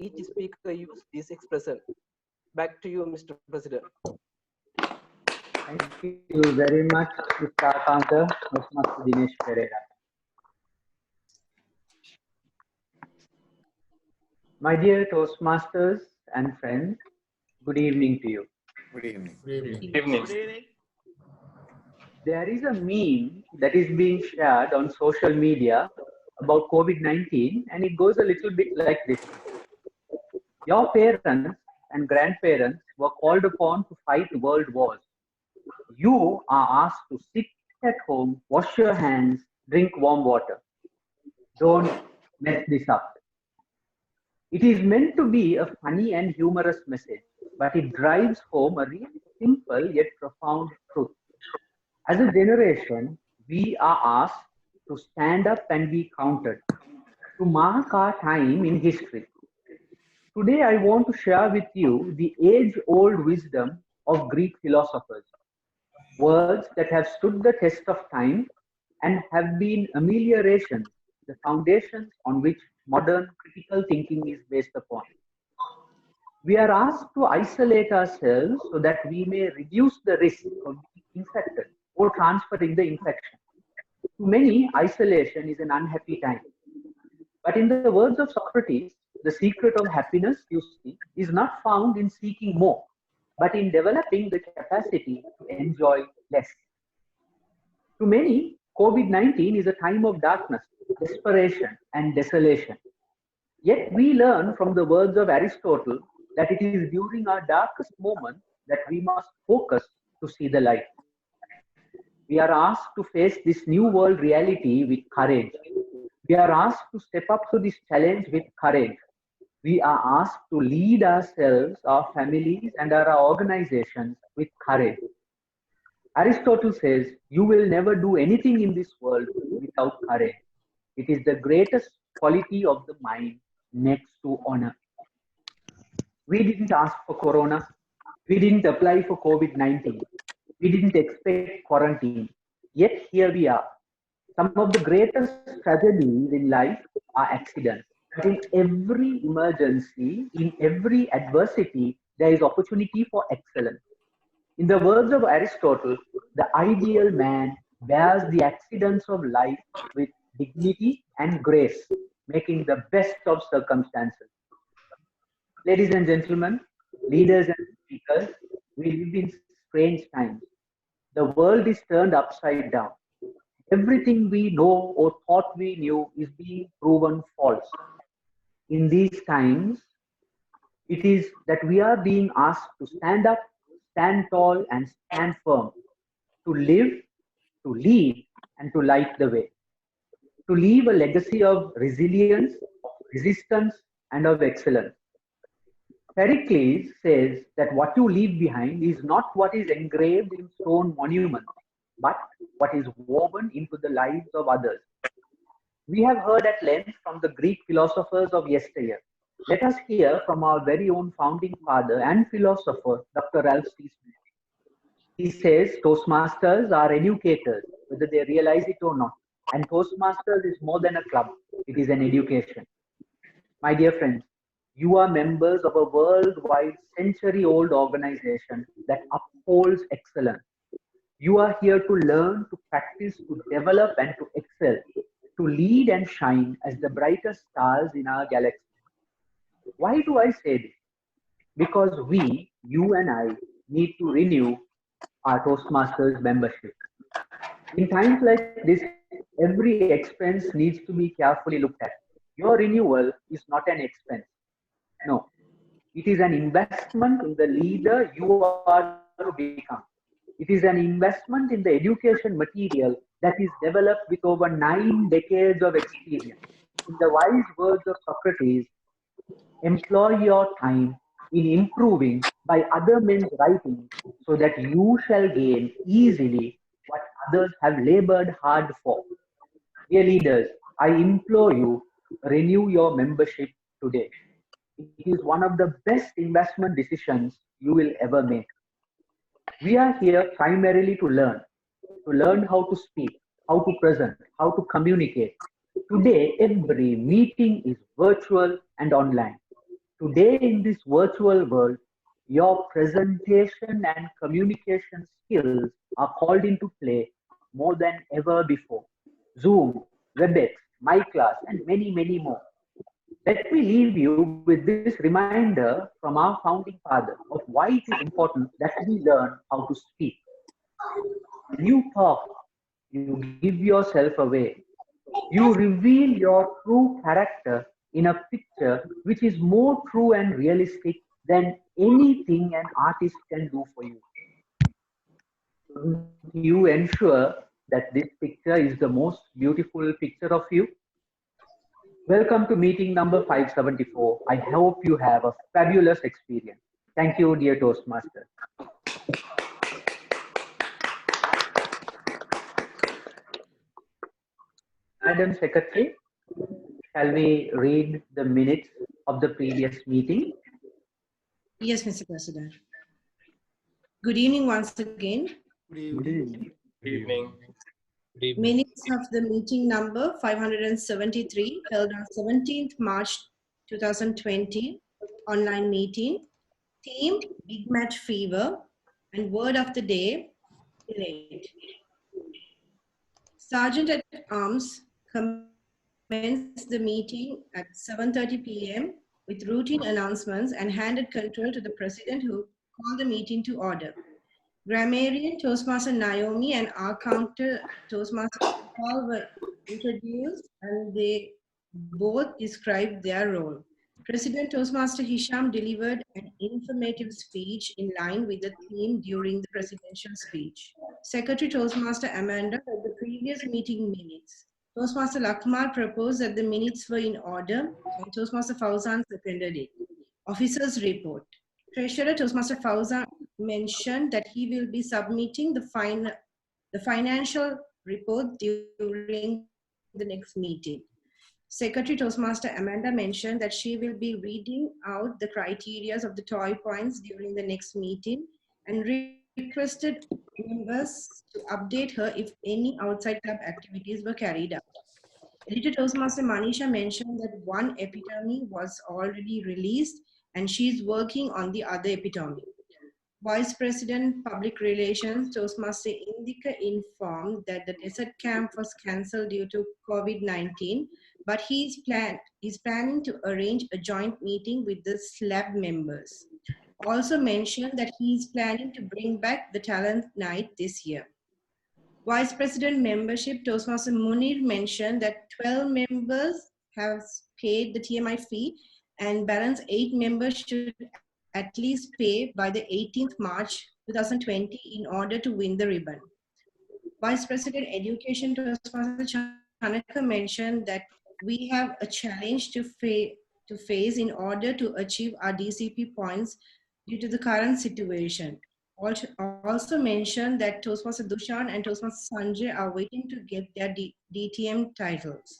each speaker use this expression. Back to you, Mr. President. Thank you very much, Mr. Akanta, Mr. Dinesh Pereira. My dear Toastmasters and friends, good evening to you. Good evening. Good evening. Good evening. Good evening. There is a meme that is being shared on social media about COVID-19, and it goes a little bit like this. Your parents and grandparents were called upon to fight world wars. You are asked to sit at home, wash your hands, drink warm water. Don't mess this up. It is meant to be a funny and humorous message, but it drives home a really simple yet profound truth. As a generation, we are asked to stand up and be counted, to mark our time in history. Today, I want to share with you the age-old wisdom of Greek philosophers, words that have stood the test of time and have been ameliorations, the foundations on which modern critical thinking is based upon. We are asked to isolate ourselves so that we may reduce the risk of being infected or transferring the infection. To many, isolation is an unhappy time. But in the words of Socrates, the secret of happiness, you see, is not found in seeking more, but in developing the capacity to enjoy less. To many, COVID-19 is a time of darkness, desperation, and desolation. Yet we learn from the words of Aristotle that it is during our darkest moments that we must focus to see the light. We are asked to face this new world reality with courage. We are asked to step up to this challenge with courage. We are asked to lead ourselves, our families, and our organizations with courage. Aristotle says, you will never do anything in this world without courage. It is the greatest quality of the mind next to honor. We didn't ask for corona. We didn't apply for COVID-19. We didn't expect quarantine. Yet here we are. Some of the greatest tragedies in life are accidents. But in every emergency, in every adversity, there is opportunity for excellence. In the words of Aristotle, the ideal man bears the accidents of life with dignity and grace, making the best of circumstances. Ladies and gentlemen, leaders and speakers, we live in strange times. The world is turned upside down. Everything we know or thought we knew is being proven false. In these times, it is that we are being asked to stand up, stand tall, and stand firm, to live, to lead, and to light the way, to leave a legacy of resilience, of resistance, and of excellence. Pericles says that what you leave behind is not what is engraved in stone monuments, but what is woven into the lives of others. We have heard at length from the Greek philosophers of yesteryear. Let us hear from our very own founding father and philosopher, Dr. Ralph C. Smith. He says Toastmasters are educators, whether they realize it or not. And Toastmasters is more than a club, it is an education. My dear friends, you are members of a worldwide century-old organization that upholds excellence. You are here to learn, to practice, to develop, and to excel, to lead and shine as the brightest stars in our galaxy. Why do I say this? Because we, you and I, need to renew our Toastmasters membership. In times like this, every expense needs to be carefully looked at. Your renewal is not an expense. No, it is an investment in the leader you are to become. It is an investment in the education material that is developed with over 9 decades of experience. In the wise words of Socrates, employ your time in improving by other men's writing so that you shall gain easily what others have labored hard for. Dear leaders, I implore you, renew your membership today. It is one of the best investment decisions you will ever make. We are here primarily to learn how to speak, how to present, how to communicate. Today, every meeting is virtual and online. Today, in this virtual world, your presentation and communication skills are called into play more than ever before. Zoom, WebEx, My Class, and many, many more. Let me leave you with this reminder from our founding father of why it is important that we learn how to speak. When you talk, you give yourself away. You reveal your true character in a picture which is more true and realistic than anything an artist can do for you. Shouldn't you ensure that this picture is the most beautiful picture of you? Welcome to meeting number 574. I hope you have a fabulous experience. Thank you, dear Toastmaster. Madam Secretary, shall we read the minutes of the previous meeting? Yes, Mr. President. Good evening once again. Good evening. Good evening. Minutes of the meeting number 573 held on 17th March 2020, online meeting. Theme, Big Match Fever, and word of the day, delayed. Sergeant at Arms commenced the meeting at 7:30 p.m. with routine announcements and handed control to the president who called the meeting to order. Grammarian Toastmaster Naomi and our counter Toastmaster Paul were introduced and they both described their role. President Toastmaster Hisham delivered an informative speech in line with the theme during the presidential speech. Secretary Toastmaster Amanda read the previous meeting minutes. Toastmaster Lakmal proposed that the minutes were in order and Toastmaster Fauzan seconded it. Officers report. Treasurer Toastmaster Fauzan mentioned that he will be submitting the financial report during the next meeting. Secretary Toastmaster Amanda mentioned that she will be reading out the criteria of the toy points during the next meeting and requested members to update her if any outside club activities were carried out. Editor Toastmaster Manisha mentioned that one epitome was already released and she's working on the other epitome. Vice President Public Relations Toastmaster Indika informed that the desert camp was cancelled due to COVID-19, but he's planning to arrange a joint meeting with the SLAB members. Also mentioned that he's planning to bring back the talent night this year. Vice President membership Toastmaster Munir mentioned that 12 members have paid the TMI fee and balance 8 members should at least pay by the 18th March 2020 in order to win the ribbon. Vice President Education Toastmaster Chanaka mentioned that we have a challenge to face in order to achieve our DCP points due to the current situation. Also mentioned that Toastmaster Dushan and Toastmaster Sanjay are waiting to get their DTM titles.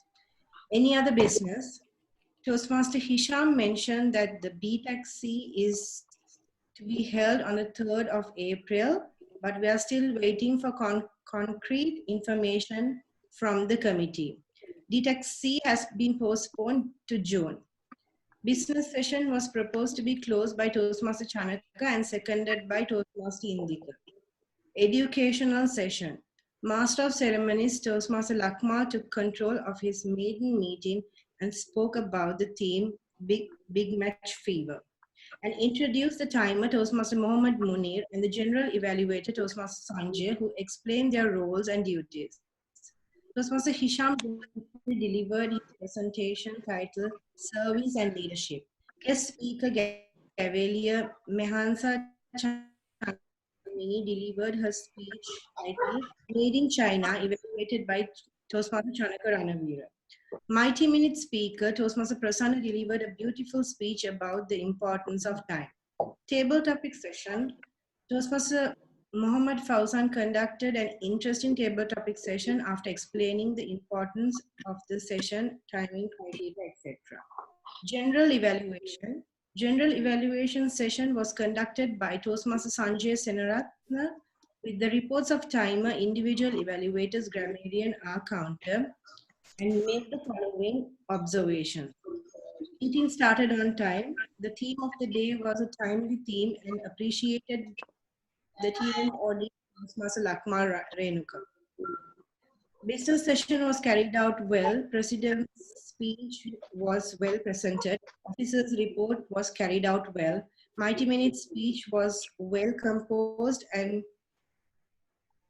Any other business? Toastmaster Hisham mentioned that the BTAC is to be held on the 3rd of April, but we are still waiting for concrete information from the committee. DTAC has been postponed to June. Business session was proposed to be closed by Toastmaster Chanaka and seconded by Toastmaster Indika. Educational session. Master of Ceremonies Toastmaster Lakmal took control of his maiden meeting and spoke about the theme Big Match Fever and introduced the timer Toastmaster Mohammad Munir and the general evaluator Toastmaster Sanjay, who explained their roles and duties. Toastmaster Hisham delivered his presentation titled Service and Leadership. Guest speaker Gavelia Mehansa Chamini delivered her speech titled Made in China, evaluated by Toastmaster Chanaka Ranavira. Mighty Minute speaker Toastmaster Prasanna delivered a beautiful speech about the importance of time. Table topic session. Toastmaster Muhammad Fauzan conducted an interesting table topic session after explaining the importance of the session, timing, criteria, etc. General evaluation. General evaluation session was conducted by Toastmaster Sanjay Senaratna with the reports of timer, individual evaluators, grammarian, R counter, and made the following observation. Meeting started on time. The theme of the day was a timely theme and appreciated the TM audience Master Lakmal Renuka. Business session was carried out well. President's speech was well presented. Officer's report was carried out well. Mighty Minute's speech was well composed and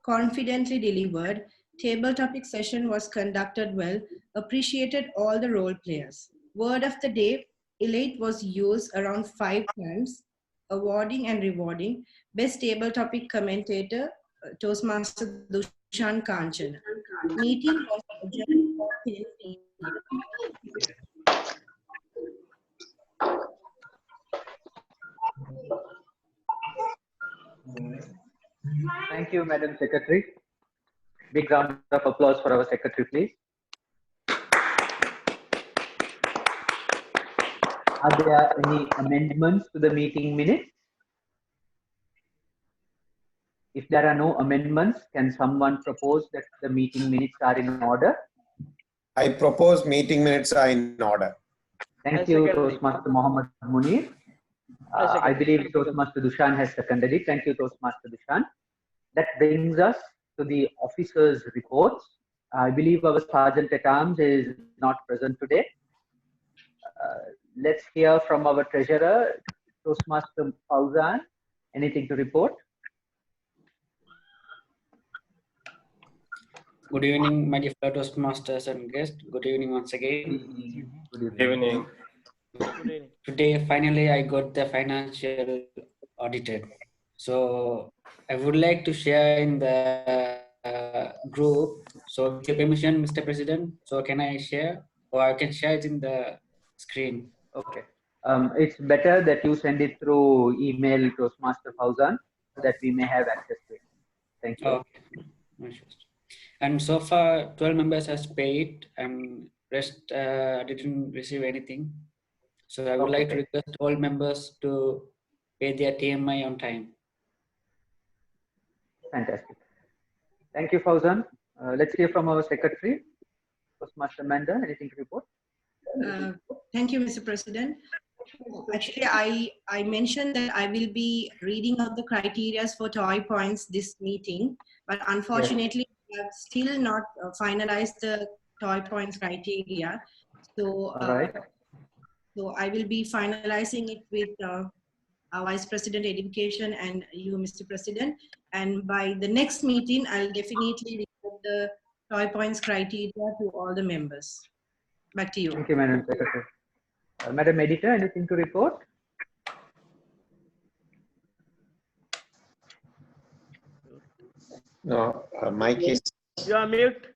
confidently delivered. Table topic session was conducted well. Appreciated all the role players. Word of the day, elate was used around 5 times. Awarding and rewarding. Best table topic commentator, Toastmaster Dushan Kanchana. Meeting was adjourned for 10 p.m. Thank you, Madam Secretary. Big round of applause for our Secretary, please. Are there any amendments to the meeting minutes? If there are no amendments, can someone propose that the meeting minutes are in order? I propose meeting minutes are in order. Thank you, Toastmaster Mohammed Munir. I believe Toastmaster Dushan has seconded it. Thank you, Toastmaster Dushan. That brings us to the officers' reports. I believe our Sergeant at Arms is not present today. Let's hear from our Treasurer, Toastmaster Fauzan. Anything to report? Good evening, my dear fellow Toastmasters and guests. Good evening once again. Good evening. Today, finally, I got the financial audited. So I would like to share in the group. So with your permission, Mr. President, so can I share, or I can share it in the screen? Okay. It's better that you send it through email, Toastmaster Fauzan, so that we may have access to it. Thank you. Okay. No issues. And so far, 12 members has paid, and rest didn't receive anything. So I would like to request all members to pay their TMI on time. Fantastic. Thank you, Fauzan. Let's hear from our Secretary, Toastmaster Manda. Anything to report? Thank you, Mr. President. Actually, I mentioned that I will be reading out the criteria for toy points this meeting, but unfortunately, we have still not finalized the toy points criteria. So, so I will be finalizing it with our Vice President Education and you, Mr. President. And by the next meeting, I'll definitely report the toy points criteria to all the members. Back to you. Thank you, Madam Secretary. Madam Editor, anything to report? No, mic is. You are mute.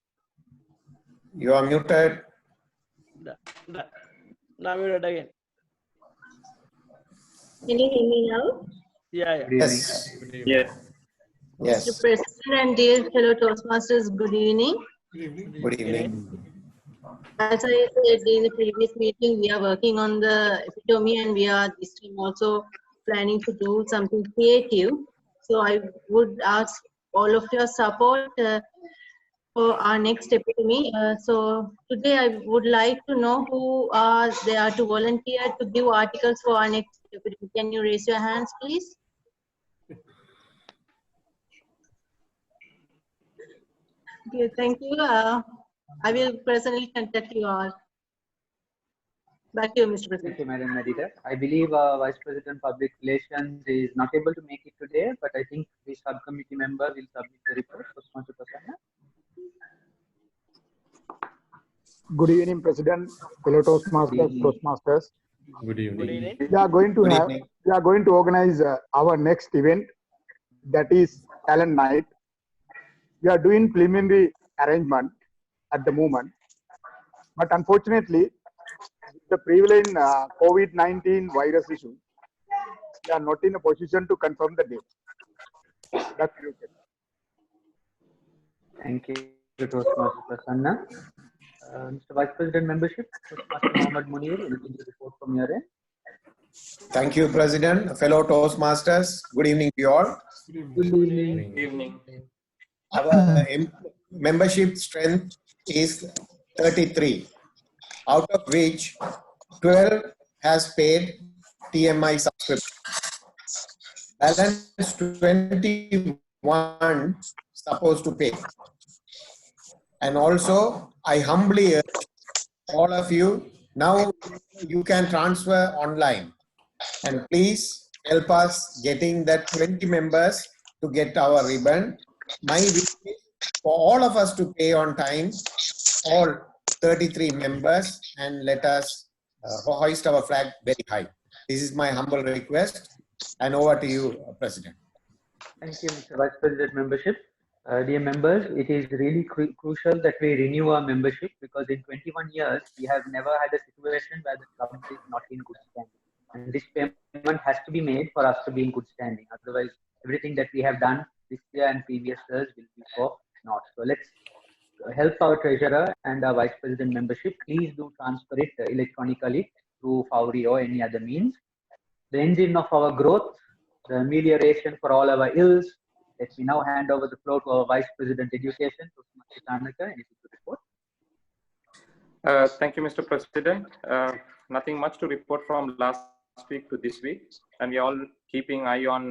You are muted. Now muted again. Can you hear me now? Yeah. Yes. Yes. Mr. President and dear fellow Toastmasters, good evening. Good evening. As I said in the previous meeting, we are working on the epitome and we are this time also planning to do something creative. So I would ask all of your support for our next epitome. So today I would like to know who are there to volunteer to give articles for our next epitome. Can you raise your hands, please? Okay, thank you. I will personally contact you all. Back to you, Mr. President. Thank you, Madam Editor. I believe Vice President Public Relations is not able to make it today, but I think the subcommittee member will submit the report. Toastmaster Prasanna. Good evening, President, fellow Toastmasters. Good evening. We are going to organize our next event, that is talent night. We are doing preliminary arrangement at the moment, but unfortunately, the prevalent COVID-19 virus issue, we are not in a position to confirm the date. That's okay. Thank you, Toastmaster Prasanna. Mr. Vice President Membership, Toastmaster Mohammed Munir, anything to report from your end? Thank you, President. Fellow Toastmasters, good evening to you all. Good evening. Our membership strength is 33, out of which 12 has paid TMI subscription. Balance 21 supposed to pay. And also, I humbly urge all of you, now you can transfer online. And please help us getting that 20 members to get our ribbon. My wish is for all of us to pay on time, all 33 members, and let us hoist our flag very high. This is my humble request. And over to you, President. Thank you, Mr. Vice President membership. Dear members, it is really crucial that we renew our membership because in 21 years, we have never had a situation where the club is not in good standing. And this payment has to be made for us to be in good standing. Otherwise, everything that we have done this year and previous years will be for naught. So let's help our treasurer and our vice president membership. Please do transfer it electronically through Fowry or any other means. The engine of our growth, the amelioration for all our ills. Let me now hand over the floor to our Vice President Education, anything to report? Thank you, Mr. President. Nothing much to report from last week to this week, and we are all keeping eye on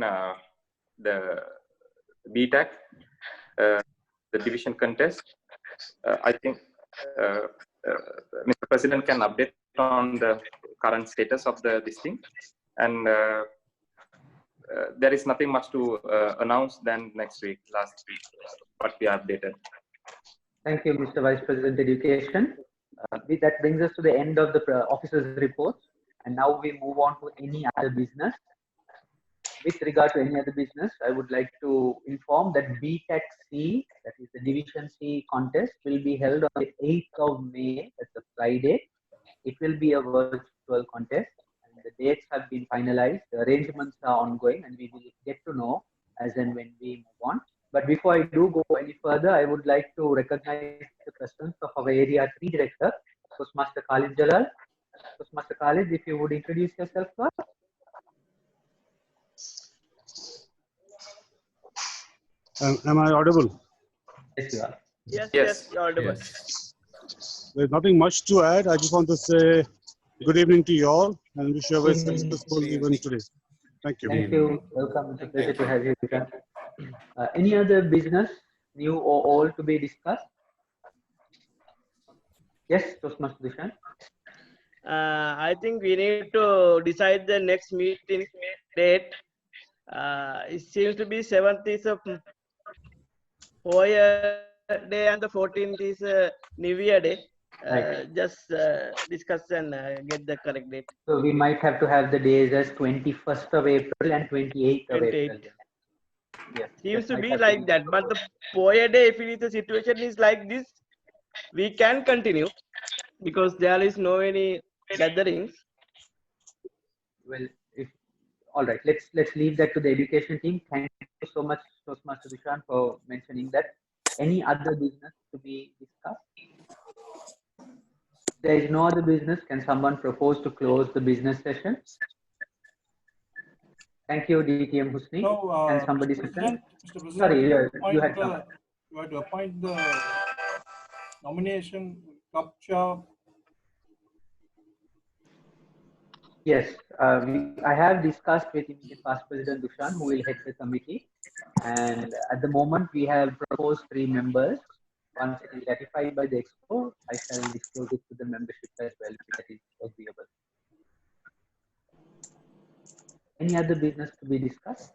the BTEC, the division contest. I think Mr. President can update on the current status of this thing, and there is nothing much to announce than last week, but we are updated. Thank you, Mr. Vice President Education. That brings us to the end of the officers' reports, and now we move on to any other business. With regard to any other business, I would like to inform that BTEC C, that is the Division C contest, will be held on the 8th of May, that's a Friday. It will be a virtual contest, and the dates have been finalized. The arrangements are ongoing, and we will get to know as and when we move on. But before I do go any further, I would like to recognize the presence of our Area 3 Director, Postmaster Khalid Jalal. Postmaster Khalid, if you would introduce yourself first. Am I audible? Yes, you are. Yes, you're audible. Yes. There's nothing much to add. I just want to say good evening to you all and wish you a very successful event today. Thank you. Thank you. Welcome. It's a pleasure to have you here. Any other business, new or old, to be discussed? Yes, Toastmaster Dushan. I think we need to decide the next meeting date. It seems to be 7th is a Hoya day and the 14th is a New Year day. Right. Just discuss and get the correct date. So we might have to have the days as 21st of April and 28th of 28th. April. Yes, Seems to might be have like that, but the Hoya day, if it is the situation is like this, we can continue because there is no any gatherings. Well, all right, let's leave that to the education team. Thank you so much, Toastmaster Dushan, for mentioning that. Any other business to be discussed? If there is no other business, can someone propose to close the business session? Thank you, DTM Husni. So, Can somebody Mr. second? President, Sorry, you had you have to appoint the nomination capture. Yes, I have discussed with immediate past President Dushan, who will head the committee. And at the moment, we have proposed 3 members. Once it is ratified by the Expo, I shall disclose it to the membership as well, if that is agreeable. Any other business to be discussed?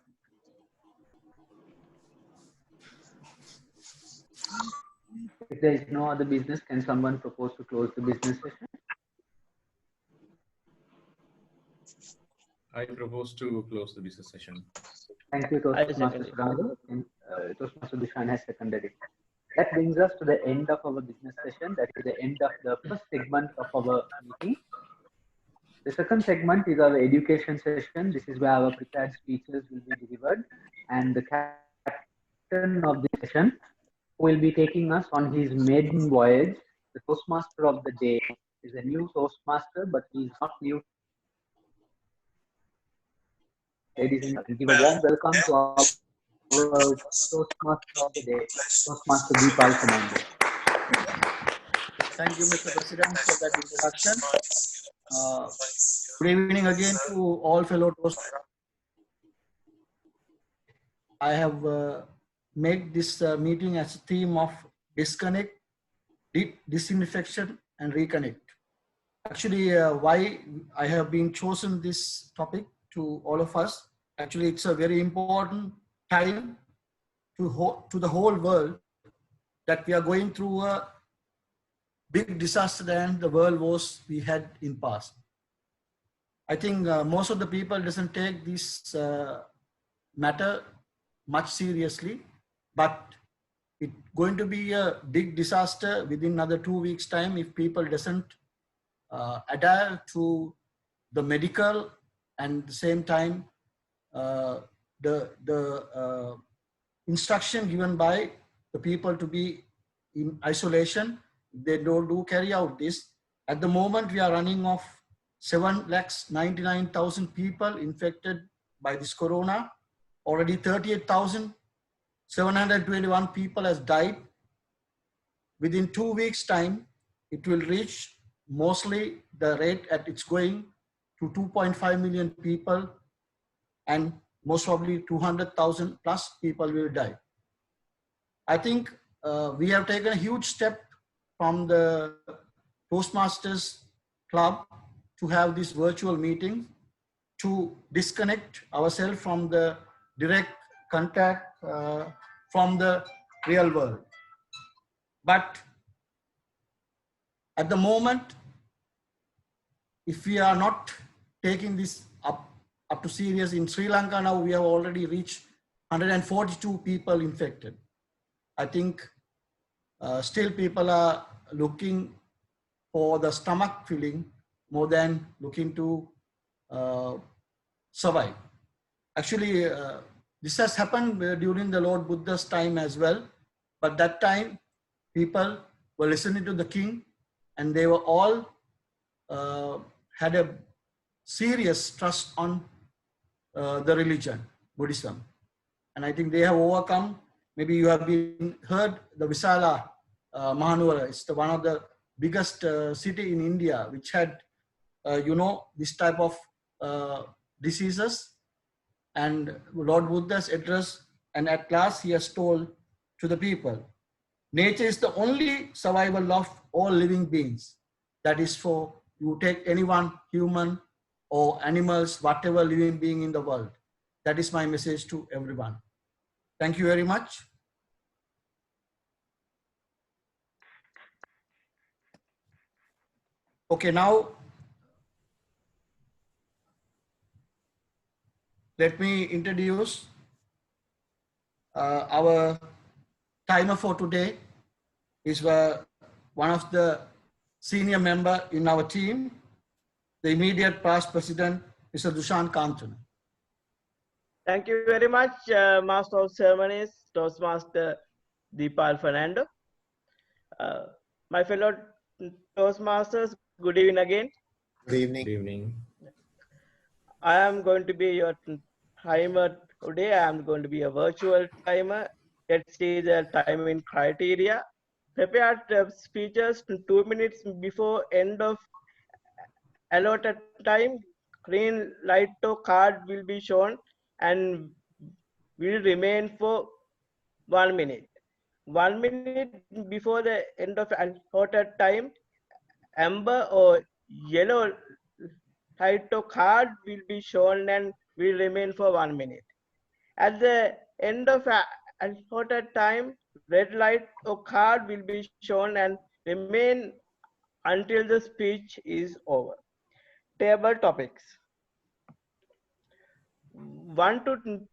If there is no other business, can someone propose to close the business session? I propose to close the business session. Thank you, Toastmaster Surado. Toastmaster Dushan has seconded it. That brings us to the end of our business session. That is the end of the first segment of our meeting. The second segment is our education session. This is where our prepared speeches will be delivered. And the captain of the session will be taking us on his maiden voyage. The Toastmaster of the day is a new Toastmaster, but he is not new. Ladies and gentlemen, give a warm welcome to our Toastmaster of the day, Toastmaster Deepal Commander. Thank you, Mr. President, for that introduction. Good evening again to all fellow Toastmasters. I have made this meeting as a theme of disconnect, disinfection, and reconnect. Actually, why I have been chosen this topic to all of us. Actually, it's a very important time to the whole world that we are going through a big disaster than the world wars we had in past. I think most of the people doesn't take this matter much seriously, but it's going to be a big disaster within another 2 weeks time if people doesn't adhere to the medical and at the same time the instruction given by the people to be in isolation. They do carry out this. At the moment, we are running off 7,99,000 people infected by this corona. Already 38,721 people has died. Within 2 weeks time, it will reach mostly the rate at it's going to 2.5 million people, and most probably 200,000 plus people will die. I think we have taken a huge step from the Toastmasters Club to have this virtual meeting to disconnect ourselves from the direct contact from the real world. But at the moment, if we are not taking this up to serious, in Sri Lanka now we have already reached 142 people infected. I think still people are looking for the stomach filling more than looking to survive. Actually, this has happened during the Lord Buddha's time as well, but that time people were listening to the king and they were all had a serious trust on the religion, Buddhism. And I think they have overcome. Maybe you have been heard the Visala Mahanuvara. It's one of the biggest city in India, which had, this type of diseases. And Lord Buddha's address, and at last he has told to the people, nature is the only survival of all living beings. That is for you take anyone, human or animals, whatever living being in the world. That is my message to everyone. Thank you very much. Okay, now let me introduce our timer for today. Is one of the senior member in our team, the immediate past president, Mr. Dushan Kantun. Thank you very much, Master of Ceremonies, Toastmaster Deepal Fernando. My fellow Toastmasters, good evening again. Good evening. Good evening. I am going to be your timer today. I am going to be a virtual timer. Let's see the timing criteria. Prepare speeches 2 minutes before end of allotted time. Green light to card will be shown and will remain for 1 minute. 1 minute before the end of allotted time, amber or yellow light to card will be shown and will remain for 1 minute. At the end of allotted time, red light or card will be shown and remain until the speech is over. Table topics. 1 to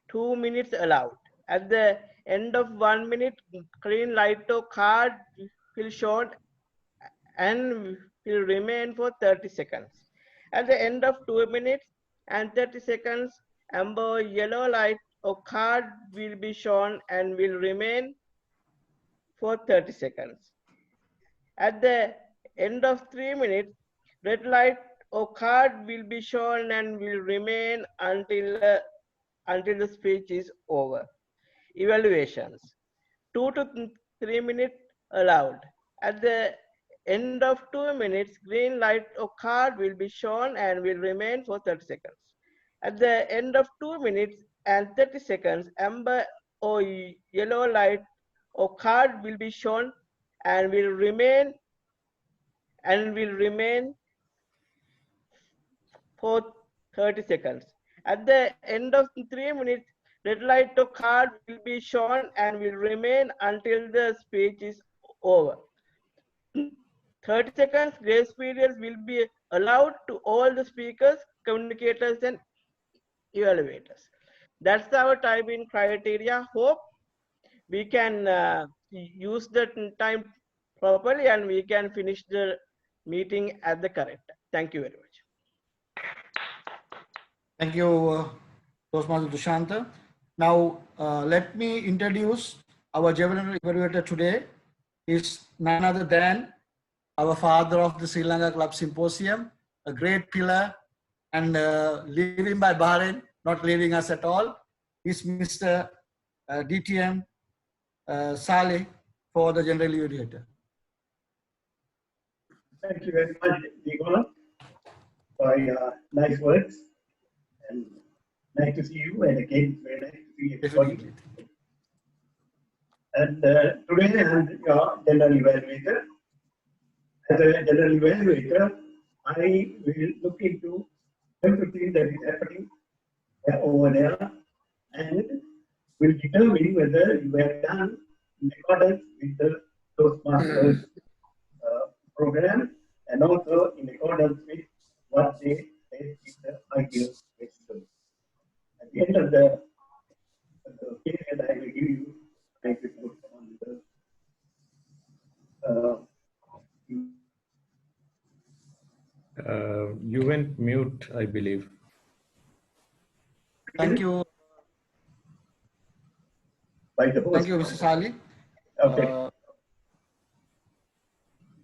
2 minutes allowed. At the end of 1 minute, green light or card will show and will remain for 30 seconds. At the end of 2 minutes and 30 seconds, amber yellow light or card will be shown and will remain for 30 seconds. At the end of 3 minutes, red light or card will be shown and will remain until the speech is over. Evaluations. 2 to 3 minutes allowed. At the end of 2 minutes, green light or card will be shown and will remain for 30 seconds. At the end of 2 minutes and 30 seconds, amber or yellow light or card will be shown and will remain for 30 seconds. At the end of 3 minutes, red light or card will be shown and will remain until the speech is over. 30 seconds grace period will be allowed to all the speakers, communicators, and evaluators. That's our timing criteria. Hope we can use the time properly and we can finish the meeting at the correct time. Thank you very much. Thank you, Toastmaster Dushanta. Now, let me introduce our general evaluator today. Is none other than our father of the Sri Lanka Club Symposium, a great pillar, and leaving by Bahrain, not leaving us at all, is Mr. DTM Saleh for the general evaluator. Thank you very much, Nicola, for your nice words. And nice to see you, and again, very nice to see everybody. And today I'm your general evaluator. As a general evaluator, I will look into everything that is happening over there and will determine whether you have done in accordance with the Toastmasters program and also in accordance with what they said is the ideal system. At the end of the period, I will give you my report on the You went mute, I believe. Thank you. By the host. Thank you, Mr. Saleh. Okay.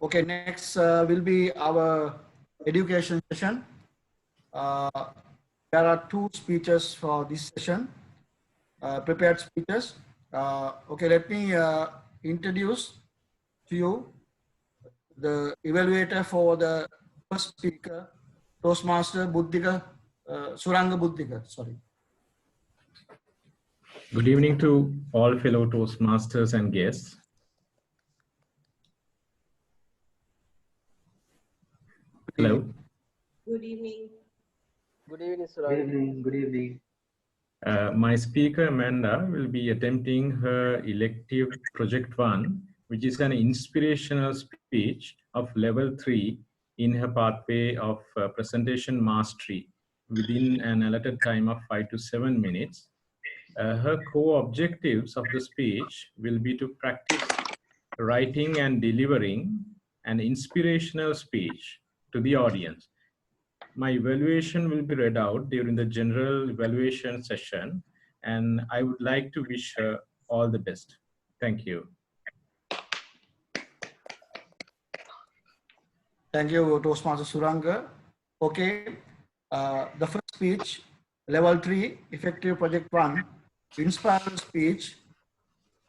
Okay, next will be our education session. There are 2 speeches for this session, prepared speeches. Okay, let me introduce to you the evaluator for the first speaker, Toastmaster Buddhika, Suranga Buddhika, sorry. Good evening to all fellow Toastmasters and guests. Hello. Good evening. Good evening, sir. Good evening. Good evening. My speaker, Amanda, will be attempting her elective Project 1, which is an inspirational speech of level 3 in her pathway of presentation mastery within an allotted time of 5 to 7 minutes. Her core objectives of the speech will be to practice writing and delivering an inspirational speech to the audience. My evaluation will be read out during the general evaluation session, and I would like to wish her all the best. Thank you. Thank you, Toastmaster Suranga. Okay, the first speech, level 3, effective Project 1, inspiring speech,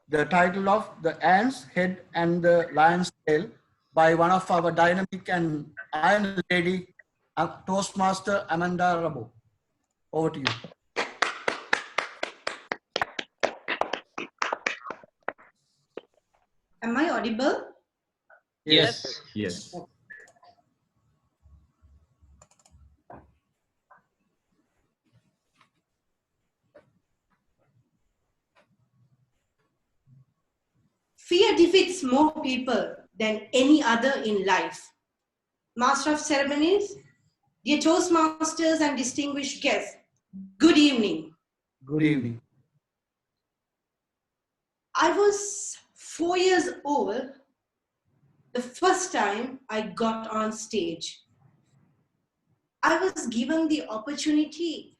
the title of The Ant's Head and the Lion's Tail by one of our dynamic and iron lady, Toastmaster Amanda Rabo. Over to you. Am I audible? Yes. Yes. Fear defeats more people than any other in life. Master of Ceremonies, dear Toastmasters and distinguished guests, good evening. Good evening. I was 4 years old the first time I got on stage. I was given the opportunity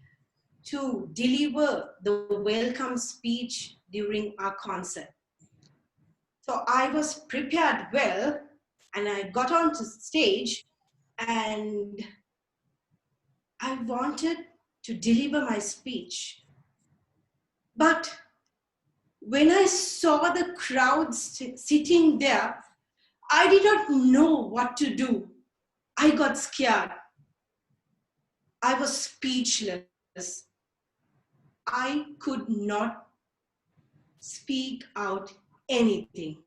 to deliver the welcome speech during our concert. So I was prepared well, and I got onto stage and I wanted to deliver my speech. But when I saw the crowd sitting there, I did not know what to do. I got scared. I was speechless. I could not speak out anything.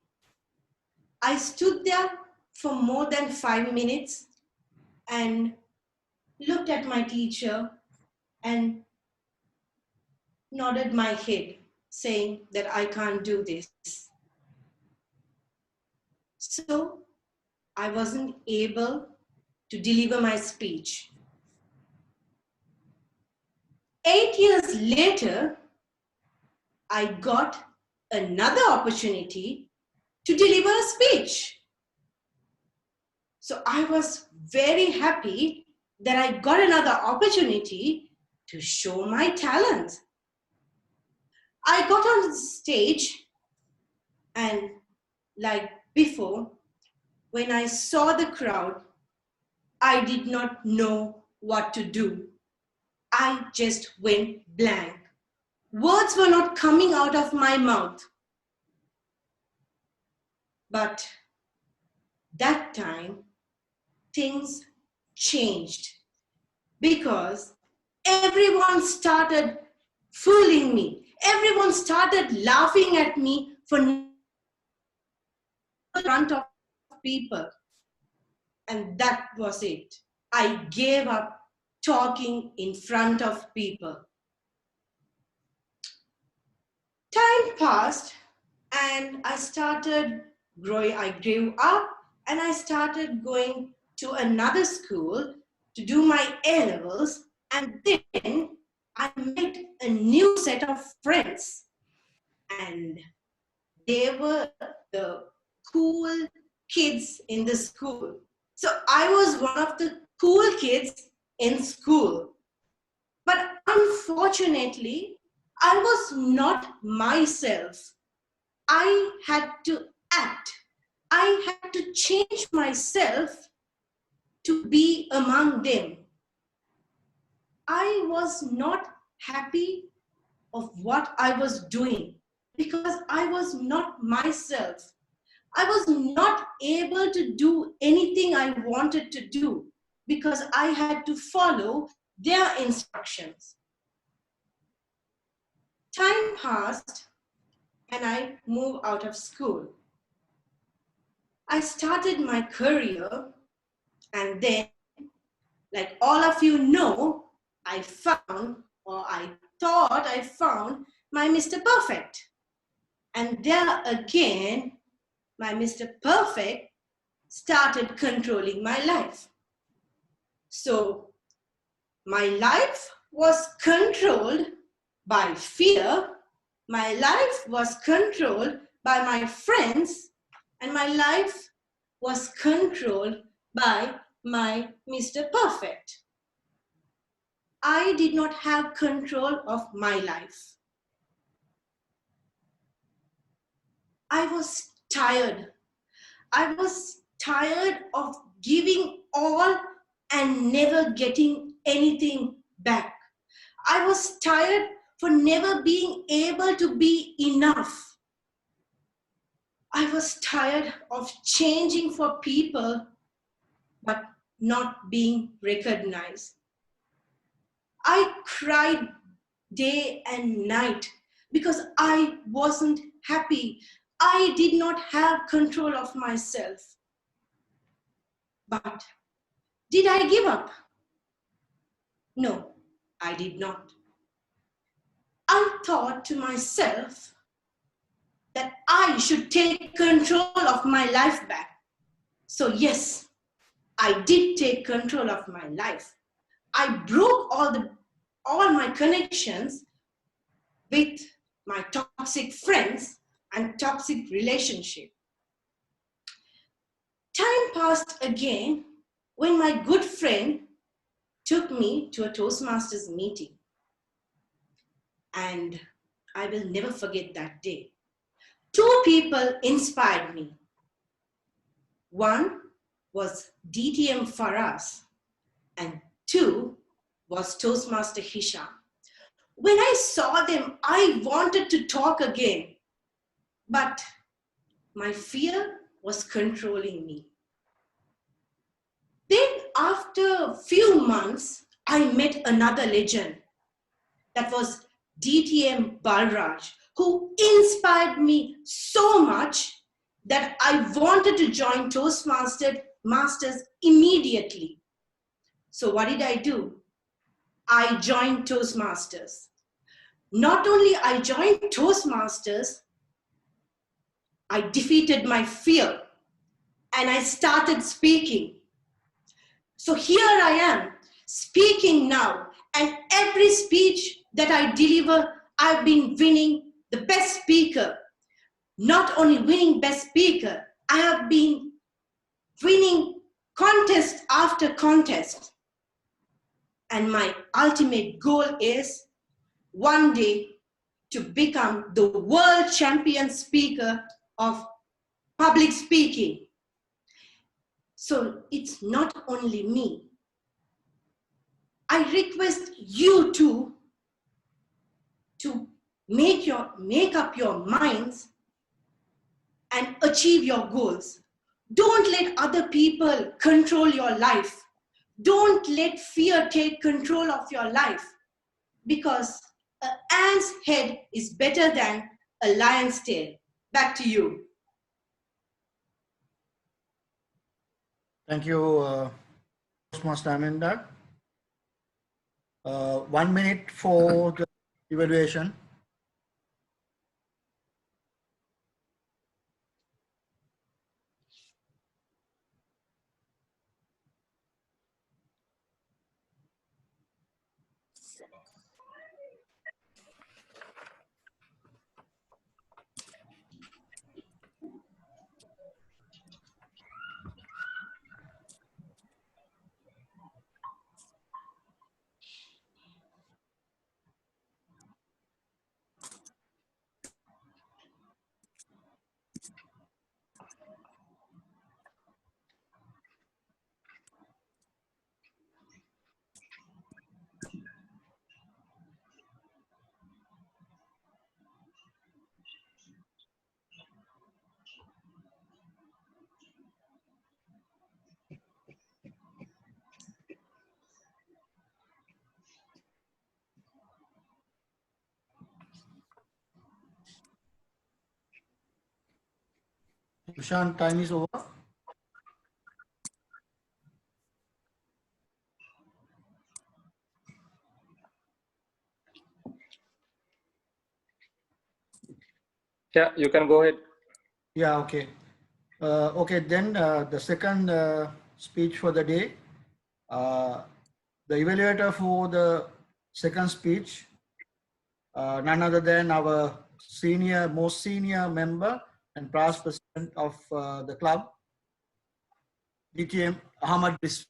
I stood there for more than 5 minutes and looked at my teacher and nodded my head, saying that I can't do this. So I wasn't able to deliver my speech. 8 years later, I got another opportunity to deliver a speech. So I was very happy that I got another opportunity to show my talent. I got on the stage, and like before, when I saw the crowd, I did not know what to do. I just went blank. Words were not coming out of my mouth. But that time, things changed because everyone started fooling me. Everyone started laughing at me for in front of people. And that was it. I gave up talking in front of people. Time passed and I started growing. I grew up and I started going to another school to do my A-levels, and then I met a new set of friends, and they were the cool kids in the school. So I was one of the cool kids in school. But unfortunately, I was not myself. I had to act. I had to change myself to be among them. I was not happy of what I was doing because I was not myself. I was not able to do anything I wanted to do because I had to follow their instructions. Time passed and I moved out of school. I started my career, and then, like all of you know, I found, or I thought I found, my Mr. Perfect. And there again, my Mr. Perfect started controlling my life. So my life was controlled by fear, my life was controlled by my friends, and my life was controlled by my Mr. Perfect. I did not have control of my life. I was tired. I was tired of giving all and never getting anything back. I was tired for never being able to be enough. I was tired of changing for people, but not being recognized. I cried day and night because I wasn't happy. I did not have control of myself. But did I give up? No, I did not. I thought to myself that I should take control of my life back. So yes, I did take control of my life. I broke all my connections with my toxic friends and toxic relationship. Time passed again when my good friend took me to a Toastmasters meeting. And I will never forget that day. Two people inspired me. One was DTM Faraz, and two was Toastmaster Hisham. When I saw them, I wanted to talk again, but my fear was controlling me. Then after a few months, I met another legend. That was DTM Balraj, who inspired me so much that I wanted to join Masters immediately. So what did I do? I joined Toastmasters. Not only I joined Toastmasters, I defeated my fear and I started speaking. So here I am, speaking now, and every speech that I deliver, I've been winning the best speaker. Not only winning best speaker, I have been winning contest after contest. And my ultimate goal is one day to become the world champion speaker of public speaking. So it's not only me. I request you too to make up your minds and achieve your goals. Don't let other people control your life. Don't let fear take control of your life, because an ant's head is better than a lion's tail. Back to you. Thank you, Toastmaster Amanda. 1 minute for the evaluation. Prashant, time is over. Yeah, you can go ahead. Yeah, okay. Okay, then the second speech for the day. The evaluator for the second speech, none other than our most senior member and past president of the club, DTM Ahmad Rizvi.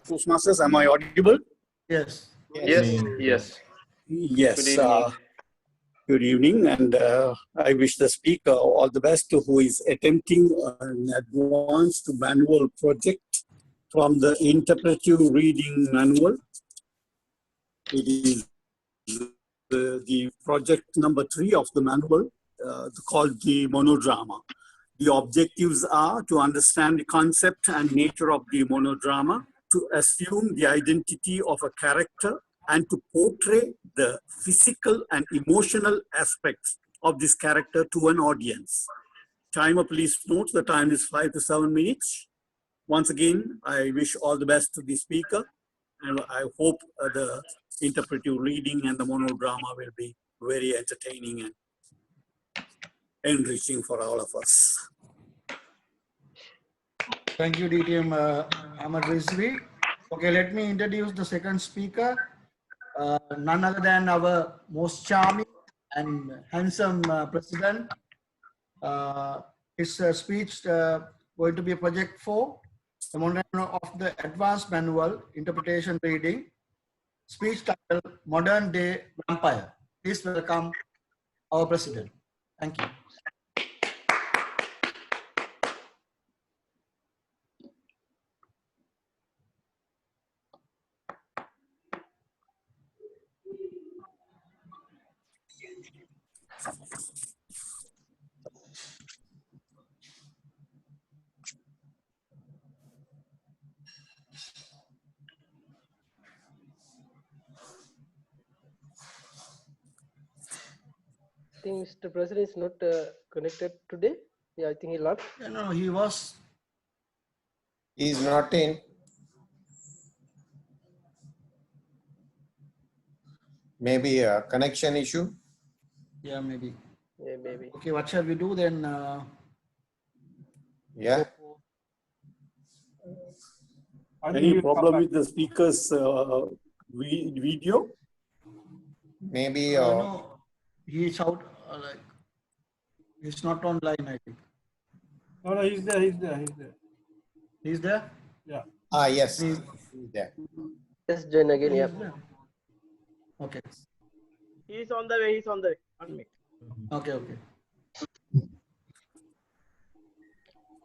Toastmasters, am I audible? Yes. Yes, yes. Yes. Good evening. Good evening, and I wish the speaker all the best who is attempting an advanced manual project from the interpretive reading manual. It is the project number 3 of the manual called the monodrama. The objectives are to understand the concept and nature of the monodrama, to assume the identity of a character, and to portray the physical and emotional aspects of this character to an audience. Timer, please note the time is 5 to 7 minutes. Once again, I wish all the best to the speaker, and I hope the interpretive reading and the monodrama will be very entertaining and enriching for all of us. Thank you, DTM Ahmad Rizvi. Okay, let me introduce the second speaker. None other than our most charming and handsome president. His speech going to be a project 4, the modern of the advanced manual interpretation reading, speech titled Modern Day Vampire. Please welcome our president. Thank you. I think Mr. President is not connected today. Yeah, I think he left. Yeah, no, he was. He is not in. Maybe a connection issue. Yeah, maybe. Yeah, maybe. Okay, what shall we do then? Yeah. Any problem with the speaker's video? Maybe. No, he's out. Like he's not online, I think. No, no, he's there. He's there. He's there. He's there. Yeah. Ah, yes. He's there. Just join again. Yeah. Okay. He's on the way. He's on the way. On me. Okay. Okay.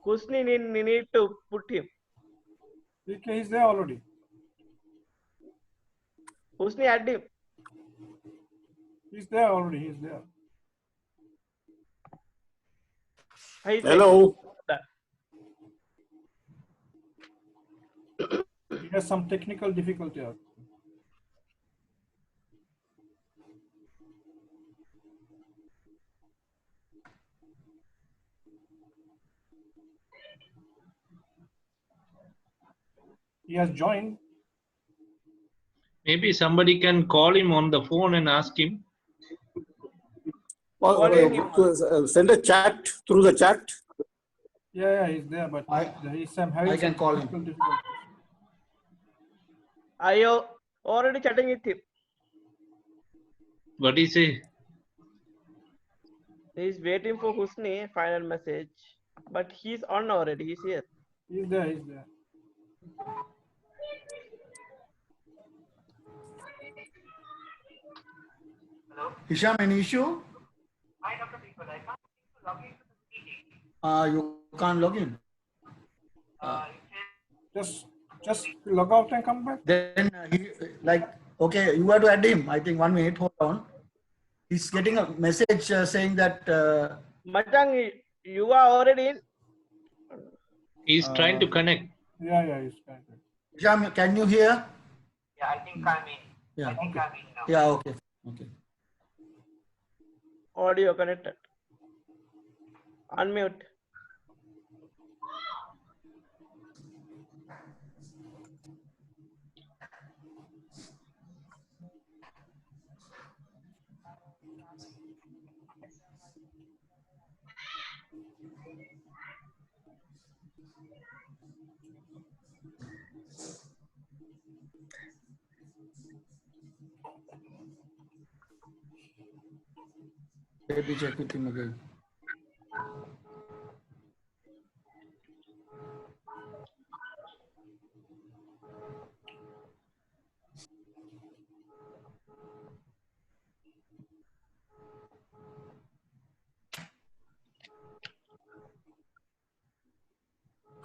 Husni, need to put him. Okay, he's there already. Husni, add him. He's there already. He's there. Hello. He has some technical difficulty. He has joined. Maybe somebody can call him on the phone and ask him. Send a chat through the chat. Yeah, he's there, but he's having I can some call technical him. difficulties. I already chatting with him. What is he? He's waiting for Husni final message, but he's on already. He's here. He's there. He's there. Hisham, any issue? You can't log in. Just log out and come back. Then okay, you have to add him. I think 1 minute. Hold on. He's getting a message saying that. Matang, you are already in. He's trying to connect. Yeah, he's trying to. Hisham, can you hear? Yeah, I think I'm in. Yeah. I think I'm in now. Yeah. Okay. Okay. Audio connected. Unmute. Let me check with him again.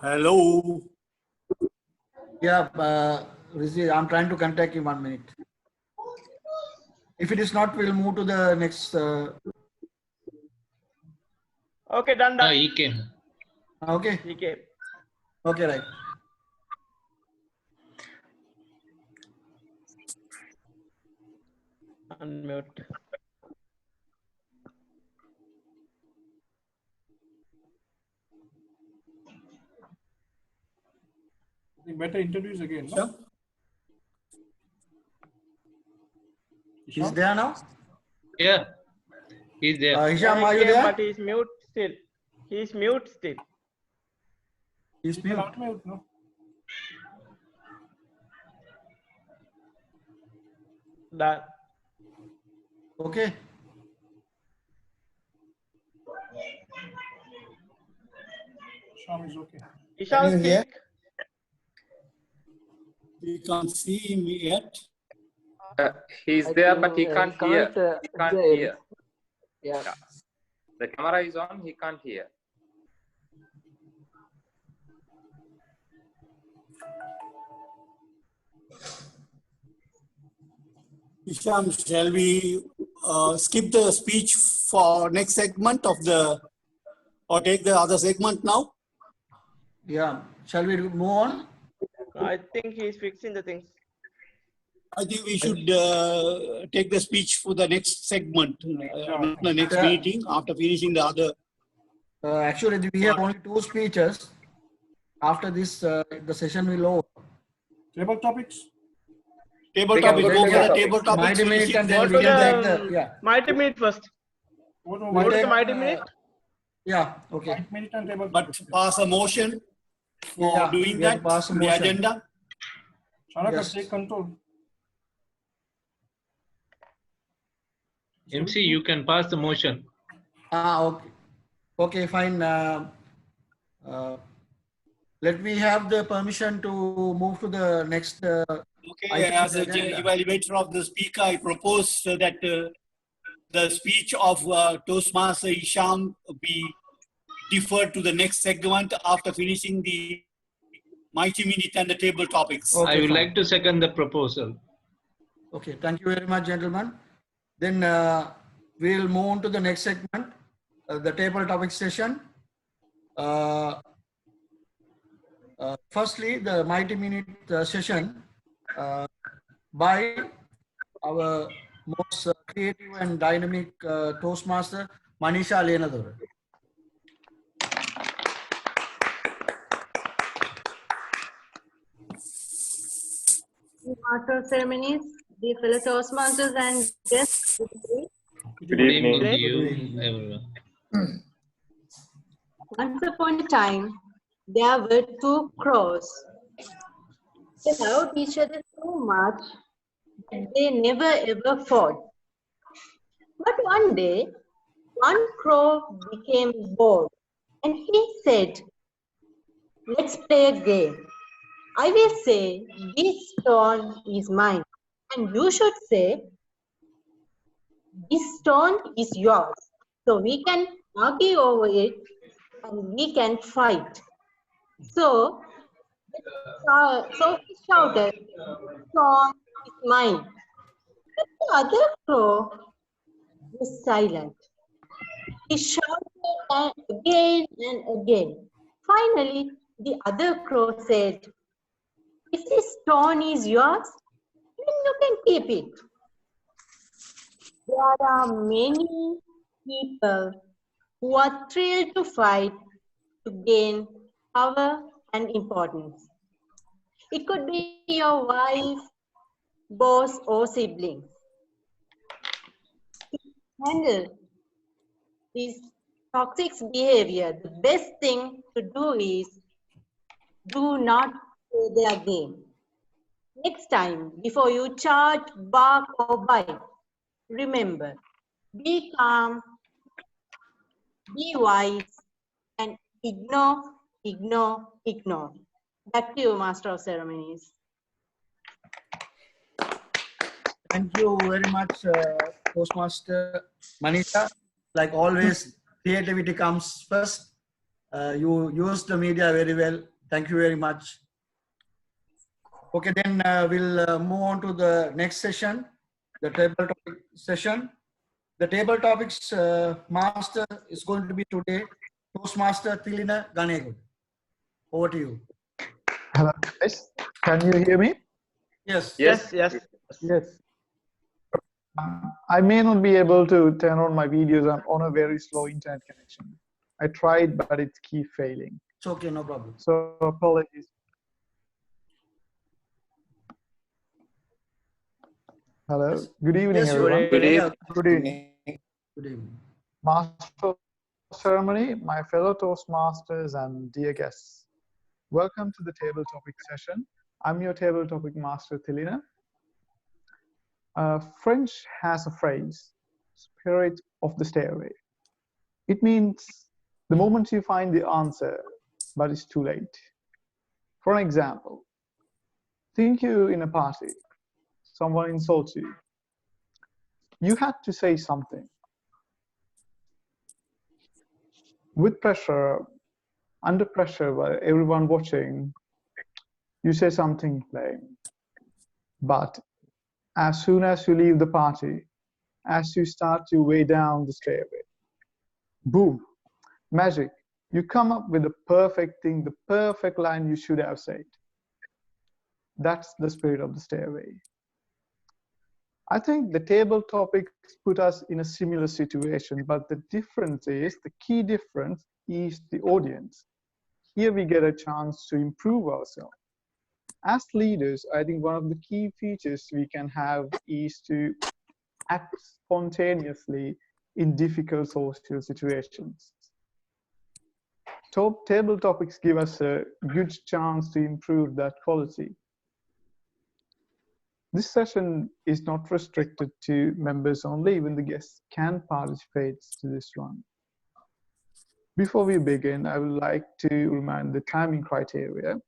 Hello. Yeah, Rishi, I'm trying to contact him 1 minute. If it is not, we'll move to the next. Okay, done. He came. Okay. He came. Okay, right. Unmute. I think better introduce again. No? He's there now? Yeah. He's there. Hisham, Yeah, are he you came, there? but he's mute still. He's mute still. He's mute. Not mute, no? Done. Okay. Sham is okay. Isham, Can you hear? speak. We can't see him yet. He's I there, think, but he can't he hear. can't, He can't hear. hear. Yeah. The camera is on. He can't hear. Hisham, shall we skip the speech for next segment of the, or take the other segment now? Yeah. Shall we move on? I think he's fixing the things. I think we should take the speech for the next segment, not the next meeting, after finishing the other. Actually, we have only 2 speeches. After this, the session will over. Table topics? Table topics, go for the table topics. Mighty minute and Go then to we can take the the, yeah. mighty minute first. Go Go to the mighty minute. Yeah, okay. Minute and table But pass a motion for doing we have to that pass a in the motion. agenda. Shanaka, Yes. take control. MC, you can pass the motion. Okay. Okay, fine. Let me have the permission to move to the next. Okay, as a evaluator of the speaker, I propose that the speech of Toastmaster Isham be deferred to the next segment after finishing the mighty minute and the table topics. Okay, I would fine. like to second the proposal. Okay, thank you very much, gentlemen. Then we'll move on to the next segment, the table topic session. Firstly, the mighty minute session by our most creative and dynamic Toastmaster, Manisha Lenador. Master of ceremonies, dear fellow Toastmasters and guests. Good evening. to you, everyone. Once upon a time, there were 2 crows. They loved each other so much that they never ever fought. But one day, one crow became bored and he said, "Let's play a game. I will say, this stone is mine. And you should say, this stone is yours. So we can argue over it and we can fight." So he shouted, "Stone is mine." But the other crow was silent. He shouted again and again. Finally, the other crow said, "If this stone is yours, then you can keep it." There are many people who are thrilled to fight to gain power and importance. It could be your wife, boss, or siblings. To handle this toxic behavior, the best thing to do is do not play their game. Next time, before you charge, bark, or bite, remember, be calm, be wise, and ignore, ignore, ignore. Back to you, Master of Ceremonies. Thank you very much, Toastmaster Manisha. Like always, creativity comes first. You use the media very well. Thank you very much. Okay, then we'll move on to the next session, the table topic session. The table topics master is going to be today, Toastmaster Tilina Ganegud. Over to you. Hello, guys. Can you hear me? Yes. Yes. Yes. I may not be able to turn on my videos. I'm on a very slow internet connection. I tried, but it keeps failing. It's okay, no problem. So apologies. Hello. Good evening, Yes, everyone. good evening. Good evening. Good evening. Master of ceremony, my fellow Toastmasters, and dear guests. Welcome to the table topic session. I'm your table topic master, Tilina. French has a phrase, spirit of the stairway. It means the moment you find the answer, but it's too late. For an example, think you're in a party, someone insults you. You had to say something. With pressure, under pressure by everyone watching, you say something plain. But as soon as you leave the party as you start your way down the stairway. Boom, magic. You come up with the perfect thing, the perfect line you should have said. That's the spirit of the stairway. I think the table topics put us in a similar situation, but the difference is, the key difference is the audience. Here we get a chance to improve ourselves. As leaders, I think one of the key features we can have is to act spontaneously in difficult social situations. Table topics give us a good chance to improve that quality. This session is not restricted to members only, even the guests can participate to this one. Before we begin, I would like to remind the timing criteria.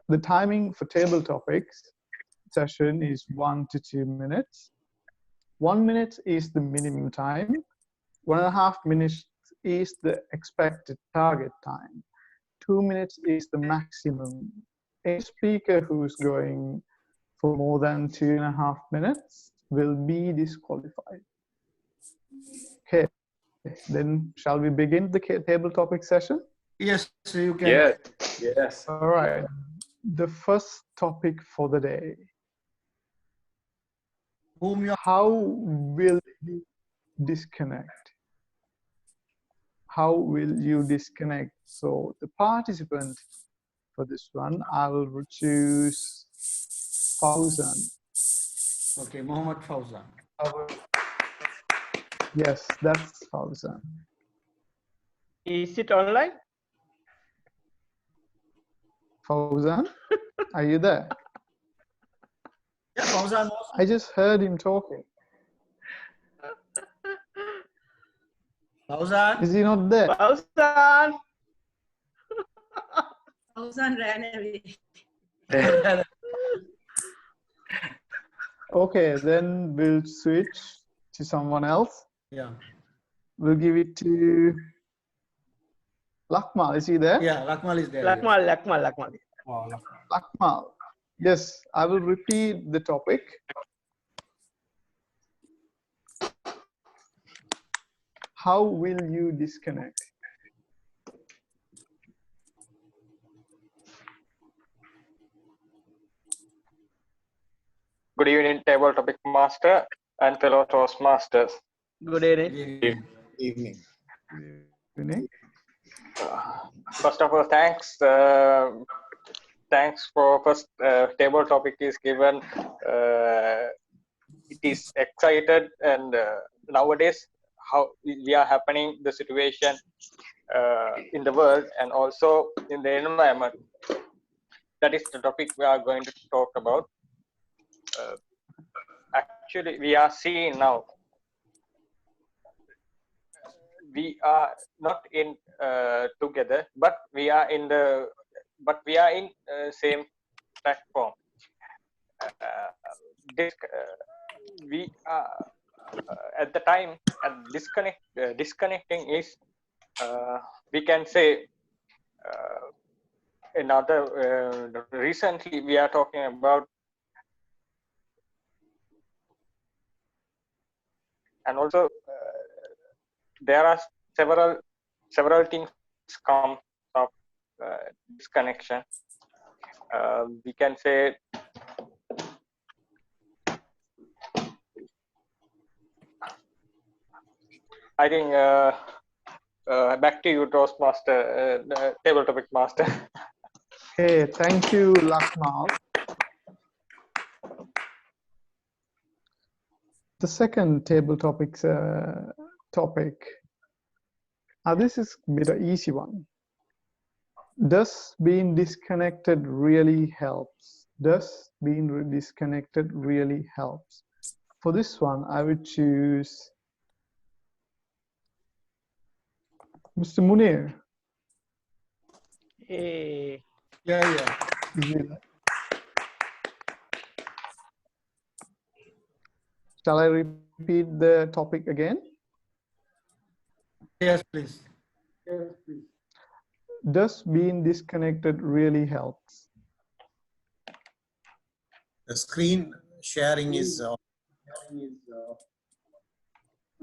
The timing for table topics session is 1 to 2 minutes. 1 minute is the minimum time. 1.5 minutes is the expected target time. 2 minutes is the maximum. A speaker who's going for more than 2.5 minutes will be disqualified. Okay, then shall we begin the table topic session? Yes, you can. Yes, yes. All right, the first topic for the day. How will you disconnect? How will you disconnect? So the participant for this one, I will choose Fauzan. Okay, Mohammed Fauzan. Yes, that's Fauzan. Is it online? Fauzan, are you there? Yeah, Fauzan. I just heard him talking. Fauzan? Is he not there? Fauzan! Fauzan ran away. Okay, then we'll switch to someone else. Yeah. We'll give it to Lakmal. Is he there? Yeah, Lakmal is there. Lakmal, Lakmal, Lakmal. Lakmal. Yes, I will repeat the topic. How will you disconnect? Good evening, table topic master and fellow Toastmasters. Good evening. Evening. Evening. First of all, thanks. Thanks for first table topic is given. It is excited, and nowadays how we are happening the situation in the world and also in the environment. That is the topic we are going to talk about. Actually, we are seeing now. We are not in together, but we are in the same platform. We are at the time disconnecting is we can say another recently we are talking about, and also there are several things come of disconnection. We can say I think back to you, Toastmaster, table topic master. Okay, thank you, Lakmal. The second table topic. This is a bit of easy one. Does being disconnected really helps? Does being disconnected really helps? For this one, I would choose Mr. Munir. Hey. Yeah. Shall I repeat the topic again? Yes, please. Does being disconnected really helps? The screen sharing is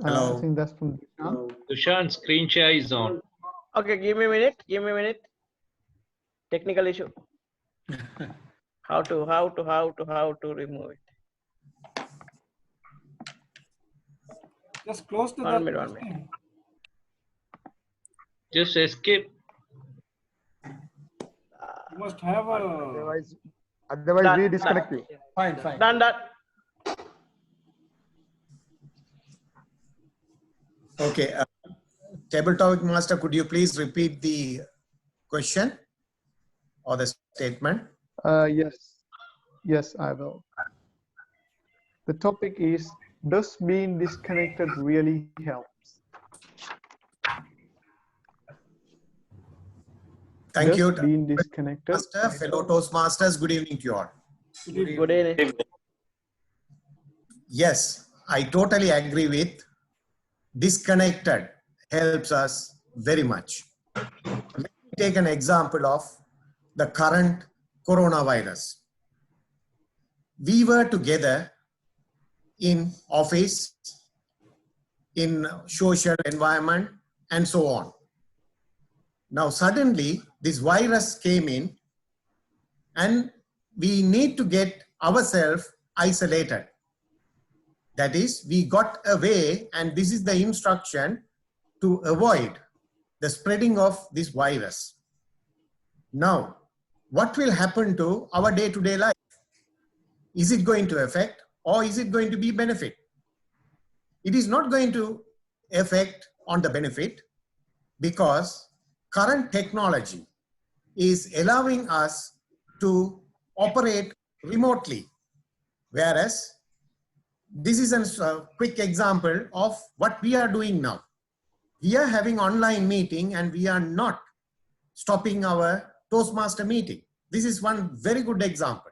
I think that's from Dushan. Dushan, screen share is on. Okay, give me a minute. Give me a minute. Technical issue. How to remove it? Just close to One that minute. thing. Just escape. You must have a. Otherwise, Done, we done. disconnect you. Fine, fine. Done. Okay. Table topic master, could you please repeat the question or the statement? Yes, I will. The topic is, does being disconnected really helps? Thank Does you. being disconnected. Master, fellow Toastmasters, good evening to you all. Good evening. Yes, I totally agree with disconnected helps us very much. Let me take an example of the current coronavirus. We were together in office, in social environment, and so on. Now suddenly this virus came in and we need to get ourselves isolated. That is, we got away, and this is the instruction to avoid the spreading of this virus. Now, what will happen to our day-to-day life? Is it going to affect, or is it going to be benefit? It is not going to affect on the benefit, because current technology is allowing us to operate remotely. Whereas this is a quick example of what we are doing now. We are having online meeting and we are not stopping our Toastmaster meeting. This is one very good example.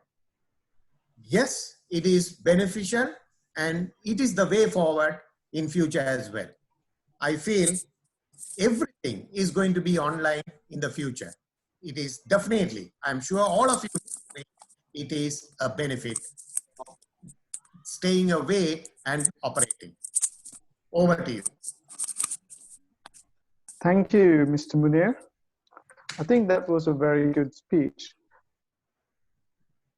Yes, it is beneficial and it is the way forward in future as well. I feel everything is going to be online in the future. It is definitely, I'm sure all of you, it is a benefit of staying away and operating. Over to you. Thank you, Mr. Munir. I think that was a very good speech.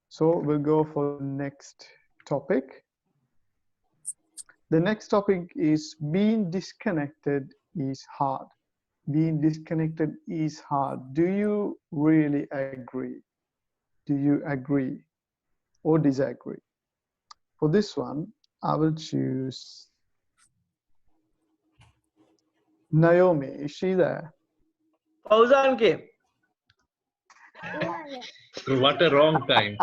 So we'll go for the next topic. The next topic is being disconnected is hard. Being disconnected is hard. Do you really agree? Do you agree or disagree? For this one, I will choose Naomi. Is she there? Fauzan came. What a wrong time.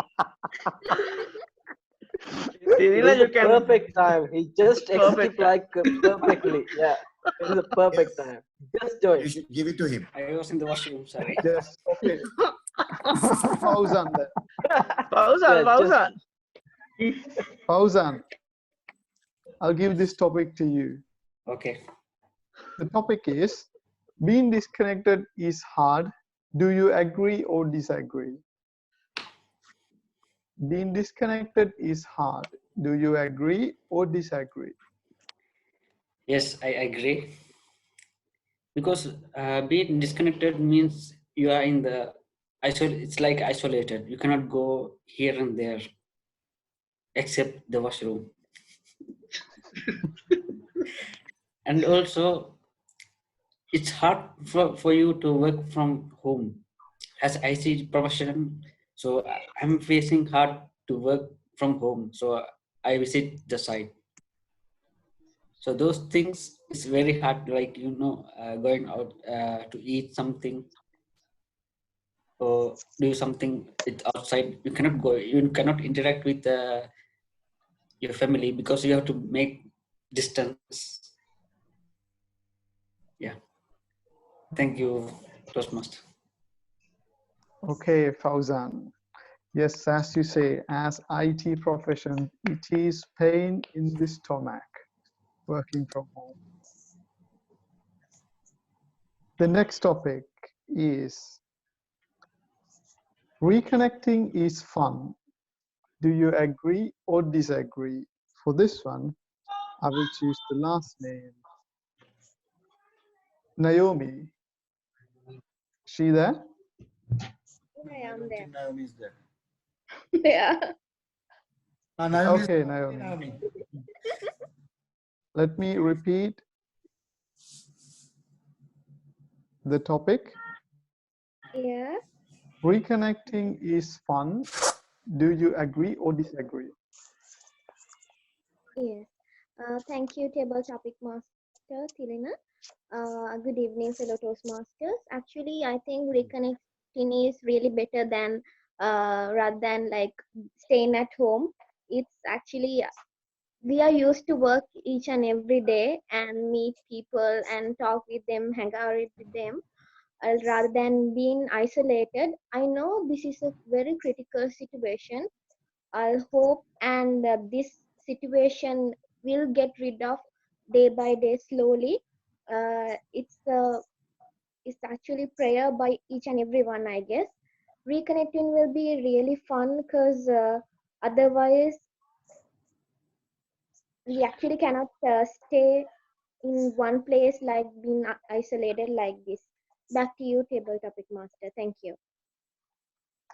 It is the perfect time. He just escaped like perfectly. Yeah, it is the perfect time. Just join. You should give it to him. I was in the washroom, sorry. Yes, okay. Fauzan then. Fauzan. Fauzan, I'll give this topic to you. Okay. The topic is, being disconnected is hard. Do you agree or disagree? Being disconnected is hard. Do you agree or disagree? Yes, I agree. Because being disconnected means you are in the it's like isolated. You cannot go here and there except the washroom. And also it's hard for you to work from home as IT profession. So I'm facing hard to work from home. So I visit the site. So those things is very hard, like, going out to eat something or do something outside. You cannot go, you cannot interact with your family because you have to make distance. Yeah. Thank you, Toastmaster. Okay, Fauzan. Yes, as you say, as IT profession, it is pain in the stomach working from home. The next topic is reconnecting is fun. Do you agree or disagree? For this one, I will choose the last name, Naomi. She there? I am there. Naomi is there. Yeah. Naomi is Okay, there. Naomi. Naomi. Let me repeat the topic. Yeah. Reconnecting is fun. Do you agree or disagree? Yes. Thank you, Table Topic Master Tilina. Good evening, fellow Toastmasters. Actually, I think reconnecting is really better than rather than like staying at home. It's actually we are used to work each and every day and meet people and talk with them, hang out with them, rather than being isolated. I know this is a very critical situation. I'll hope and this situation will get rid of day by day slowly. It's actually prayer by each and everyone, I guess. Reconnecting will be really fun because otherwise we actually cannot stay in one place like being isolated like this. Back to you, Table Topic Master. Thank you.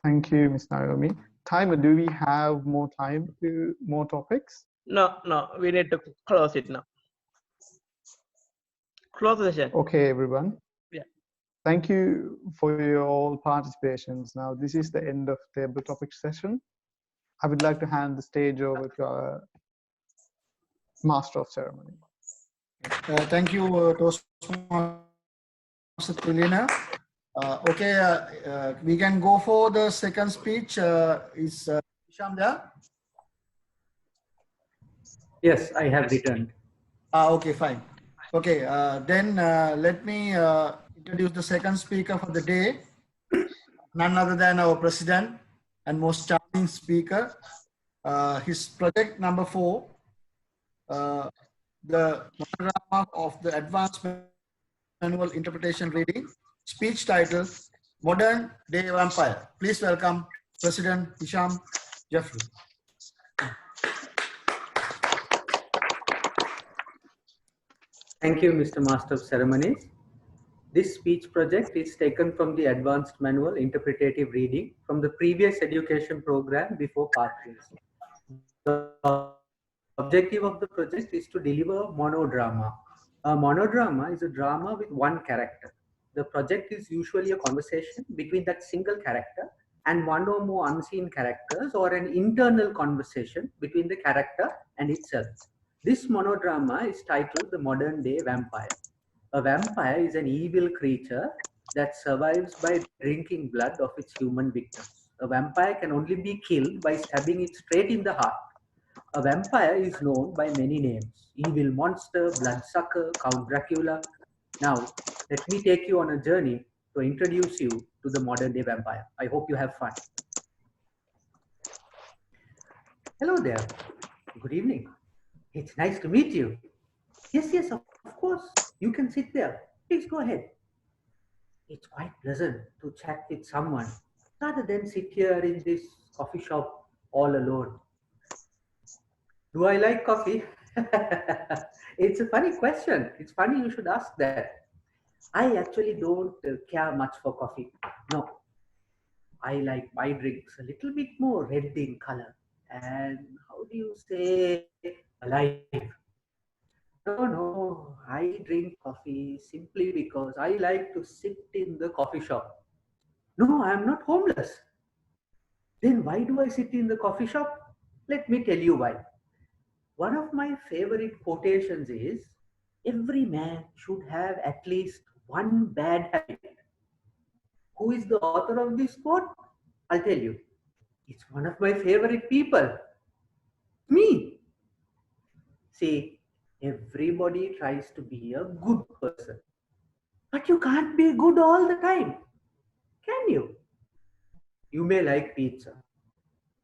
Thank you, Ms. Naomi. Timer, do we have more time to more topics? No, we need to close it now. Close the session. Okay, everyone. Yeah. Thank you for your all participations. Now, this is the end of table topic session. I would like to hand the stage over to our Master of Ceremony. Thank you, Toastmaster Tilina. We can go for the second speech. Is Hisham there? Yes, I have returned. Okay, fine. Okay, then let me introduce the second speaker for the day. None other than our president and most charming speaker. His project number 4, the monodrama of the advanced manual interpretation reading, speech title, Modern Day Vampire. Please welcome President Hisham Jeffrey. Thank you, Mr. Master of Ceremonies. This speech project is taken from the Advanced Manual Interpretative Reading from the previous education program before pathways. The objective of the project is to deliver monodrama. A monodrama is a drama with one character. The project is usually a conversation between that single character and one or more unseen characters, or an internal conversation between the character and itself. This monodrama is titled The Modern Day Vampire. A vampire is an evil creature that survives by drinking blood of its human victims. A vampire can only be killed by stabbing it straight in the heart. A vampire is known by many names: evil monster, bloodsucker, Count Dracula. Now, let me take you on a journey to introduce you to the modern day vampire. I hope you have fun. Hello there. Good evening. It's nice to meet you. Yes, of course. You can sit there. Please go ahead. It's quite pleasant to chat with someone rather than sit here in this coffee shop all alone. Do I like coffee? It's a funny question. It's funny you should ask that. I actually don't care much for coffee. No. I like my drinks a little bit more red in color. And how do you say, alive? No, I drink coffee simply because I like to sit in the coffee shop. No, I am not homeless. Then why do I sit in the coffee shop? Let me tell you why. One of my favorite quotations is, every man should have at least one bad habit. Who is the author of this quote? I'll tell you. It's one of my favorite people. Me. See, everybody tries to be a good person. But you can't be good all the time. Can you? You may like pizza.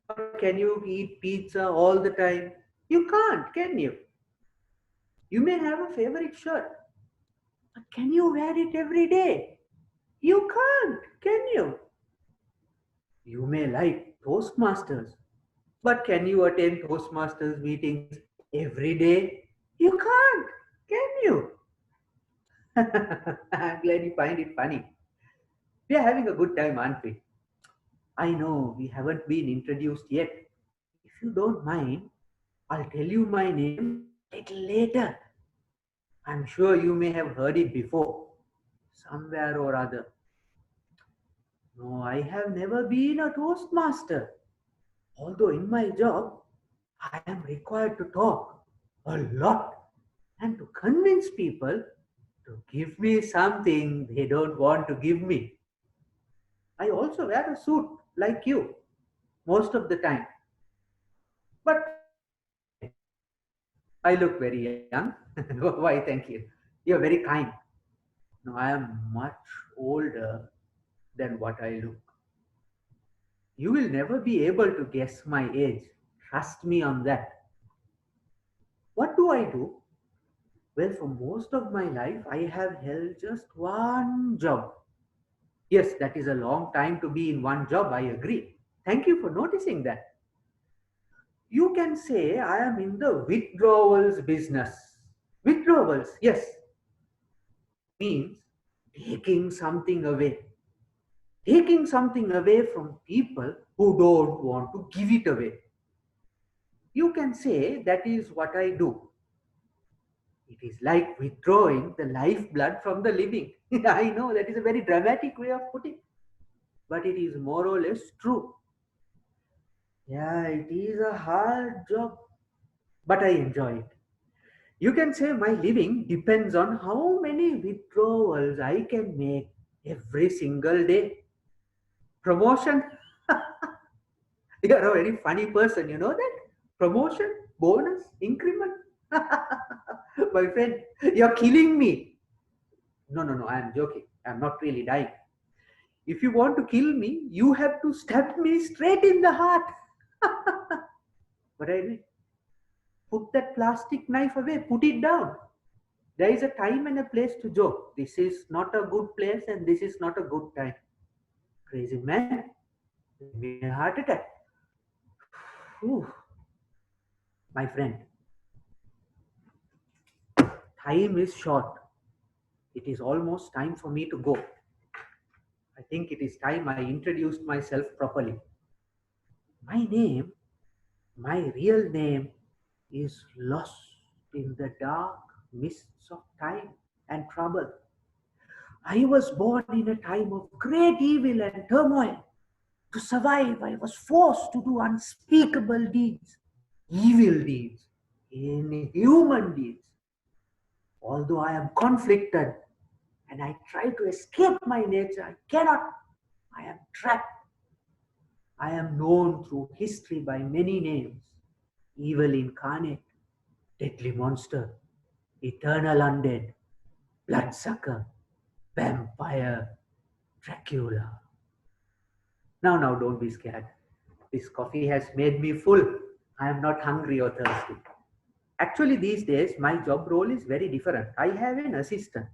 But can you eat pizza all the time? You can't, can you? You may have a favorite shirt. But can you wear it every day? You can't, can you? You may like Toastmasters. But can you attend Toastmasters meetings Every day? You can't, can you? I'm glad you find it funny. We are having a good time, aren't we? I know we haven't been introduced yet. If you don't mind, I'll tell you my name a little later. I'm sure you may have heard it before, somewhere or other. No, I have never been a Toastmaster. Although in my job, I am required to talk a lot and to convince people to give me something they don't want to give me. I also wear a suit like you most of the time. But I look very young. Why, thank you. You're very kind. No, I am much older than what I look. You will never be able to guess my age. Trust me on that. What do I do? Well, for most of my life, I have held just one job. Yes, that is a long time to be in one job, I agree. Thank you for noticing that. You can say I am in the withdrawals business. Withdrawals, yes, means taking something away. Taking something away from people who don't want to give it away. You can say that is what I do. It is like withdrawing the lifeblood from the living. I know that is a very dramatic way of putting it, but it is more or less true. Yeah, it is a hard job, but I enjoy it. You can say my living depends on how many withdrawals I can make every single day. Promotion? You are a very funny person, you know that? Promotion, bonus, increment. My friend, you're killing me. No, I am joking. I'm not really dying. If you want to kill me, you have to stab me straight in the heart. But I did. Put that plastic knife away, put it down. There is a time and a place to joke. This is not a good place and this is not a good time. Crazy man, give me a heart attack. Whew. My friend, time is short. It is almost time for me to go. I think it is time I introduced myself properly. My real name is lost in the dark mists of time and trouble. I was born in a time of great evil and turmoil. To survive, I was forced to do unspeakable deeds, evil deeds, inhuman deeds. Although I am conflicted and I try to escape my nature, I cannot. I am trapped. I am known through history by many names: evil incarnate, deadly monster, eternal undead, bloodsucker, vampire, Dracula. Now, don't be scared. This coffee has made me full. I am not hungry or thirsty. Actually, these days, my job role is very different. I have an assistant.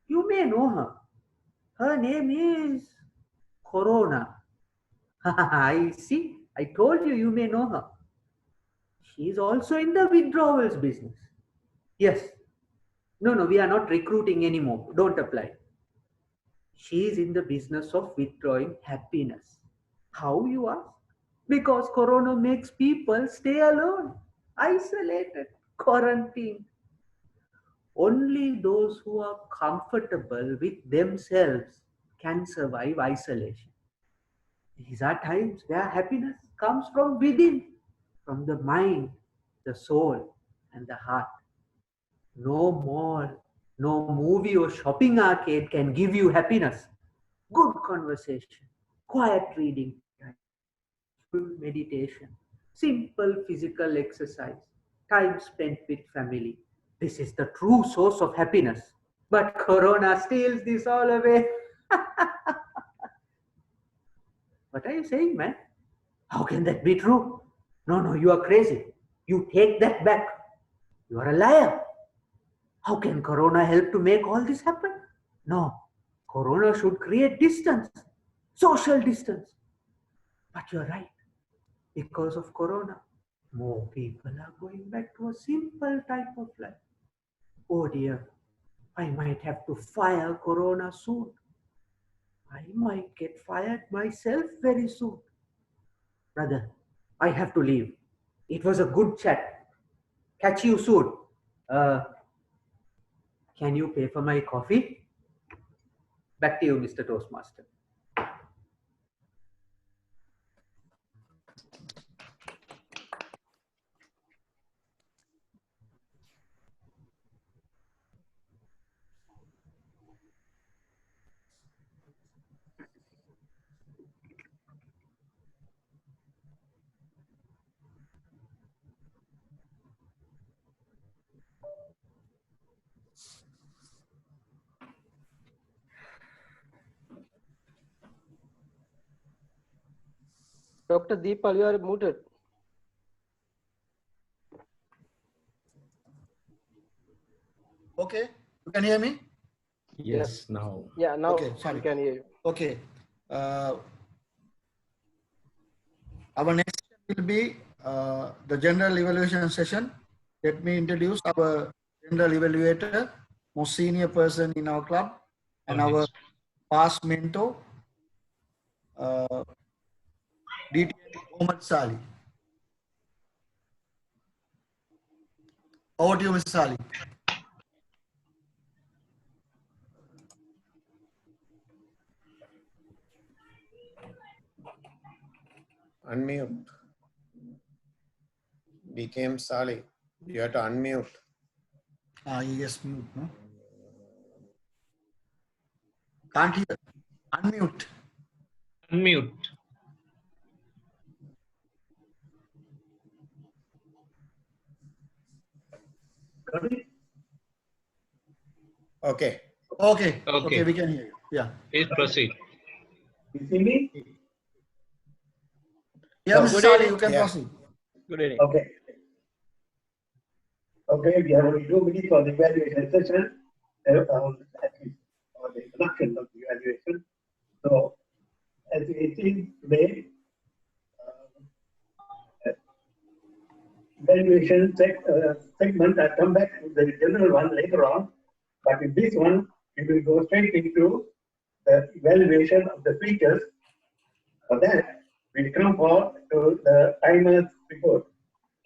You may know her. Her name is Corona. I see. I told you, you may know her. She is also in the withdrawals business. Yes. No, we are not recruiting anymore. Don't apply. She is in the business of withdrawing happiness. How, you ask? Because Corona makes people stay alone, isolated, quarantined. Only those who are comfortable with themselves can survive isolation. These are times where happiness comes from within, from the mind, the soul, and the heart. No mall, no movie or shopping arcade can give you happiness. Good conversation, quiet reading time, full meditation, simple physical exercise, time spent with family. This is the true source of happiness. But Corona steals this all away. What are you saying, man? How can that be true? No, you are crazy. You take that back. You are a liar. How can Corona help to make all this happen? No, Corona should create distance, social distance. But you're right. Because of Corona, More people are going back to a simple type of life. Oh dear, I might have to fire Corona soon. I might get fired myself very soon. Brother, I have to leave. It was a good chat. Catch you soon. Uh, can you pay for my coffee? Back to you, Mr. Toastmaster. Dr. Deepal, you are muted. Okay, you can hear me? Yes, now. Yeah, now Okay, sorry. we can hear you. Okay. Our next session will be the general evaluation session. Let me introduce our general evaluator, most senior person in our club, and our past mentor, DTN Mohammad Sali. Over to you, Mr. Sali. Unmute. Became Sali. You have to unmute. Yes, mute. No? Can't hear. Unmute. Unmute. Okay. Okay. Okay. Okay, we can hear you. Yeah. Please proceed. You see me? Yeah, Mr. Good Sali, evening. you can Yeah. proceed. Good evening. Okay. Okay, we have only 2 minutes for the evaluation session, at least for the introduction of the evaluation. So, as we see today, evaluation segment, I'll come back to the general one later on, but in this one, we will go straight into the evaluation of the features. For that, we come to the timers report.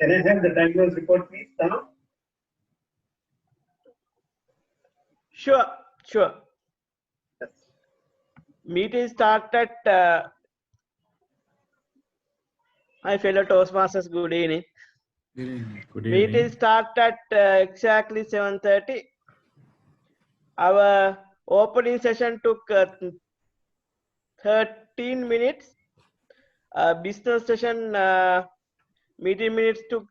Can I have the timers report, please, now? Sure, sure. Meeting started. My fellow Toastmasters, good evening. Good Meeting evening. started exactly 7:30. Our opening session took 13 minutes. Business session meeting minutes took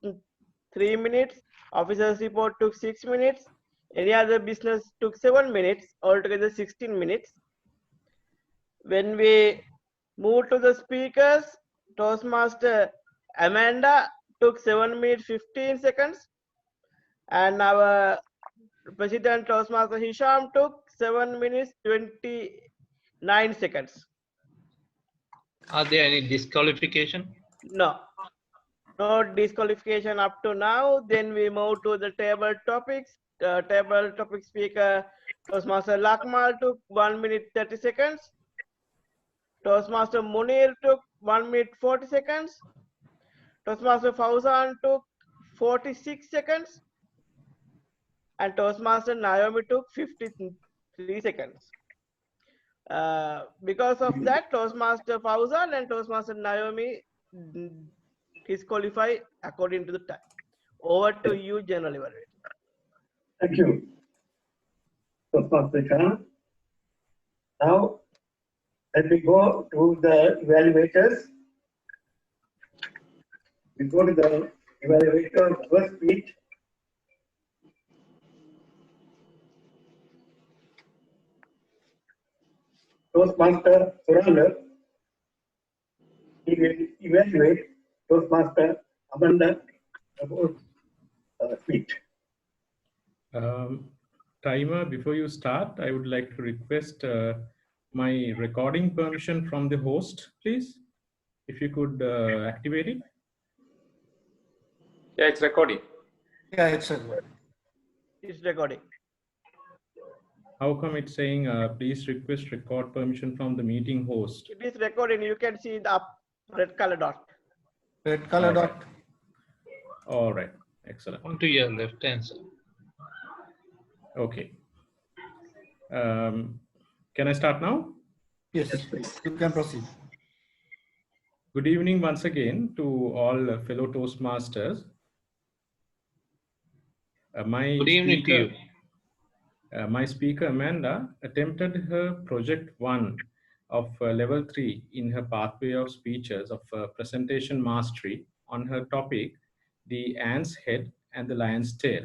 3 minutes. Officers report took 6 minutes. Any other business took 7 minutes. Altogether 16 minutes. When we moved to the speakers, Toastmaster Amanda took 7 minutes 15 seconds, and our President Toastmaster Hisham took 7 minutes 29 seconds. Are there any disqualification? No, no disqualification up to now. Then we move to the table topics. Table topic speaker Toastmaster Lakmal took 1 minute 30 seconds. Toastmaster Munir took 1 minute 40 seconds. Toastmaster Fauzan took 46 seconds. And Toastmaster Naomi took 53 seconds. Because of that, Toastmaster Fauzan and Toastmaster Naomi disqualify according to the time. Over to you, General Evaluator. Thank you, Toastmaster Khan. Now, let me go to the evaluators. We go to the evaluator first speech. Toastmaster Surrender. He will evaluate Toastmaster Amanda about speech. Timer, before you start, I would like to request my recording permission from the host, please. If you could activate it. Yeah, it's recording. Yeah, it's recording. It's recording. How come it's saying, please request record permission from the meeting host? It is recording. You can see the red color dot. Red color All right. dot. All right. Excellent. On to your left hand side. Okay. Can I start now? Yes, you can proceed. Good evening once again to all fellow Toastmasters. Good evening to you. My speaker Amanda attempted her project 1 of level 3 in her pathway of speeches of presentation mastery on her topic, the ant's head and the lion's tail.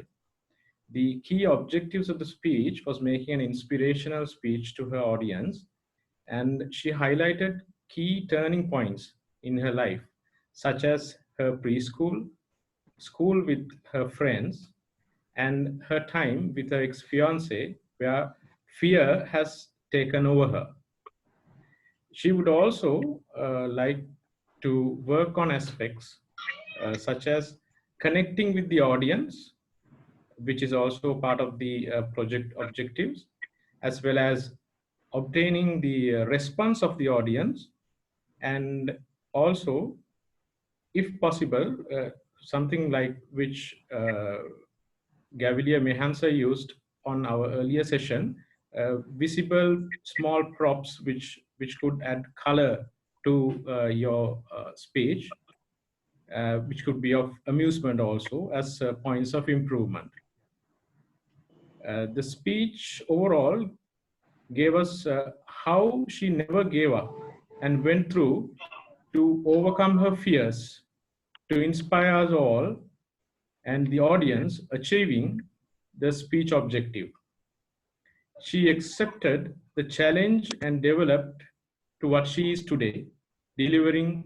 The key objectives of the speech was making an inspirational speech to her audience, and she highlighted key turning points in her life, such as her preschool, school with her friends, and her time with her ex-fiancé, where fear has taken over her. She would also like to work on aspects such as connecting with the audience, which is also part of the project objectives, as well as obtaining the response of the audience, and also, if possible, something like which Gavilia Mehansa used on our earlier session, visible small props which could add color to your speech, which could be of amusement also as points of improvement. The speech overall gave us how she never gave up and went through to overcome her fears, to inspire us all and the audience achieving the speech objective. She accepted the challenge and developed to what she is today, delivering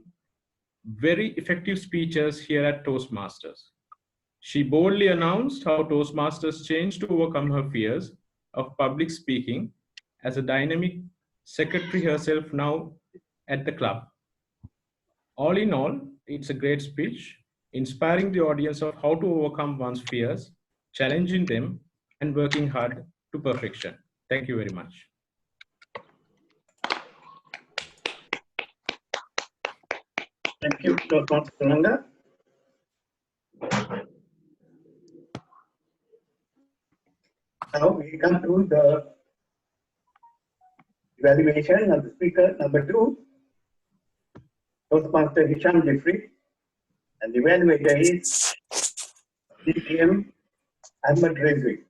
very effective speeches here at Toastmasters. She boldly announced how Toastmasters changed to overcome her fears of public speaking as a dynamic secretary herself now at the club. All in all, it's a great speech, inspiring the audience of how to overcome one's fears, challenging them, and working hard to perfection. Thank you very much. Thank you, Dr. Sunanda. Now we come to the evaluation of the speaker number 2, Toastmaster Hisham Jeffrey, and the evaluator is DTM Ahmed Rizvi.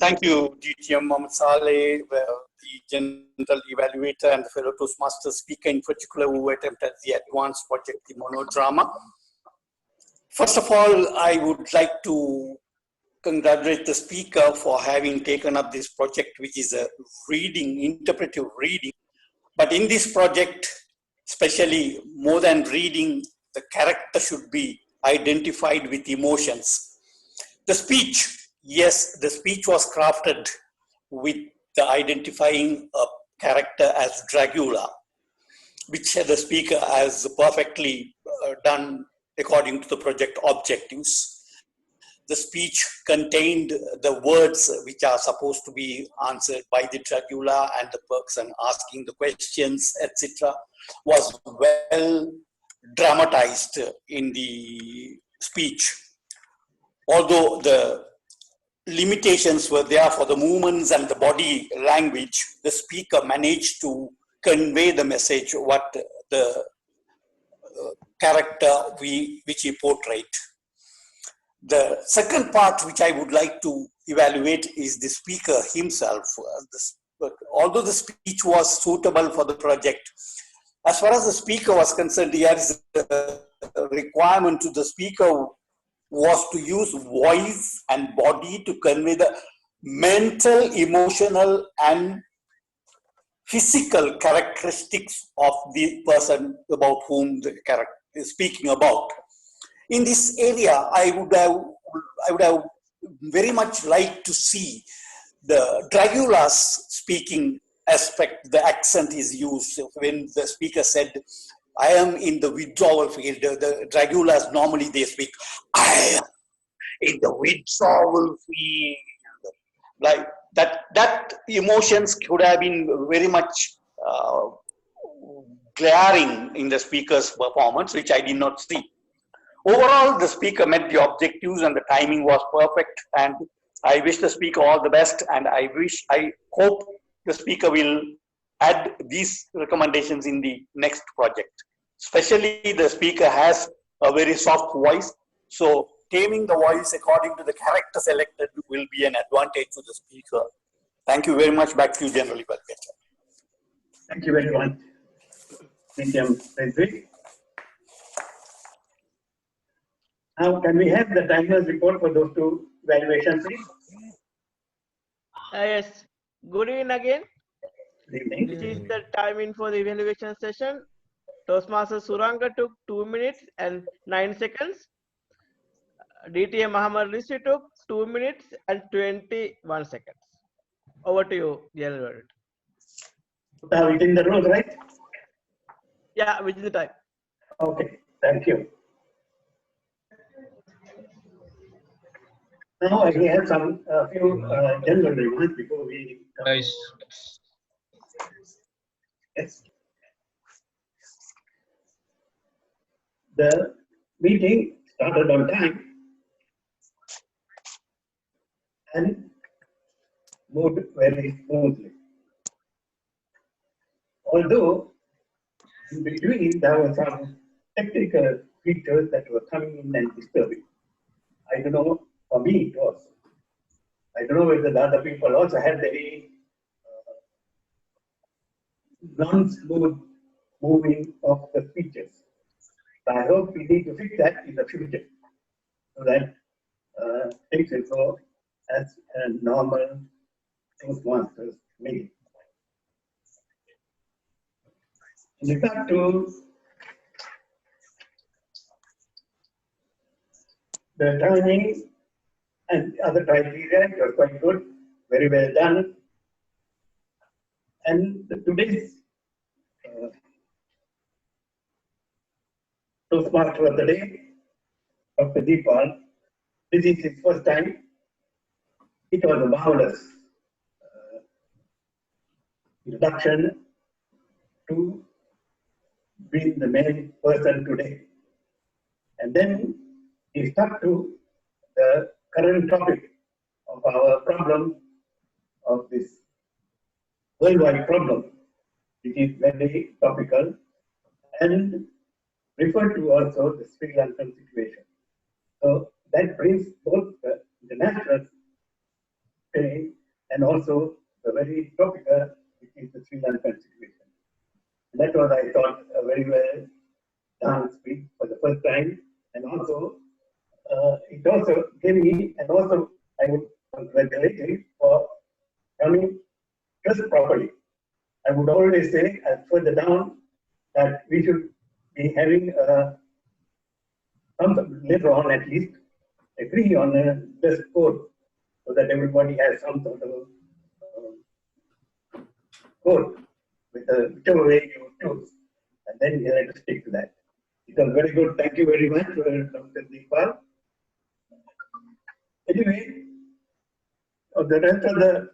Thank you, DTM Mohammed Saleh, the general evaluator and the fellow Toastmaster speaker in particular who attempted the advanced project, the monodrama. First of all, I would like to congratulate the speaker for having taken up this project, which is a reading, interpretive reading. But in this project, especially more than reading, the character should be identified with emotions. The speech, yes, the speech was crafted with the identifying a character as Dracula, which the speaker has perfectly done according to the project objectives. The speech contained the words which are supposed to be answered by the Dracula, and the person asking the questions, etc., was well dramatized in the speech. Although the limitations were there for the movements and the body language, the speaker managed to convey the message, what the character which he portrayed. The second part which I would like to evaluate is the speaker himself. Although the speech was suitable for the project, as far as the speaker was concerned, there is a requirement to the speaker was to use voice and body to convey the mental, emotional, and physical characteristics of the person about whom the character is speaking about. In this area, I would have very much liked to see the Dracula's speaking aspect. The accent is used when the speaker said, I am in the withdrawal field. The Dragulas normally they speak, I am in the withdrawal field. Like that emotions could have been very much glaring in the speaker's performance, which I did not see. Overall, the speaker met the objectives and the timing was perfect. And I wish the speaker all the best. And I hope the speaker will add these recommendations in the next project. Especially the speaker has a very soft voice. So taming the voice according to the character selected will be an advantage to the speaker. Thank you very much. Back to you, General Welfare. Thank you very much, Medium Frederick. Now, can we have the timer's report for those two evaluations, please? Yes. Good evening again. Good evening. This is the timing for the evaluation session. Toastmaster Suranga took 2 minutes and 9 seconds. DTA Muhammad Risi took 2 minutes and 21 seconds. Over to you, General. Within the rules, right? Yeah, within the time. Okay, thank you. Now I have some few general remarks before we. Nice. Yes. The meeting started on time and moved very smoothly. Although in between there were some technical features that were coming in and disturbing. I don't know, for me it was. I don't know whether the other people also had any non-smooth moving of the speeches. So I hope we need to fix that in the future so that things will go as a normal Toastmasters meeting. In regard to the timing and other criteria, it was quite good, very well done. And today's Toastmaster of the day, Dr. Deepal, this is his first time. It was a marvelous introduction to being the main person today. And then he stuck to the current topic of our problem, of this worldwide problem, which is very topical, and referred to also the Sri Lankan situation. So that brings both the international pain and also the very topical, which is the Sri Lankan situation. And that was, I thought, a very well done speech for the first time. And also, it also gave me, and also I would congratulate him for coming dressed properly. I would always say, further down, that we should be having later on at least agree on a dress code so that everybody has some sort of code with whichever way you choose, and then you have to stick to that. It was very good. Thank you very much, Dr. Deepal. Anyway, the rest of the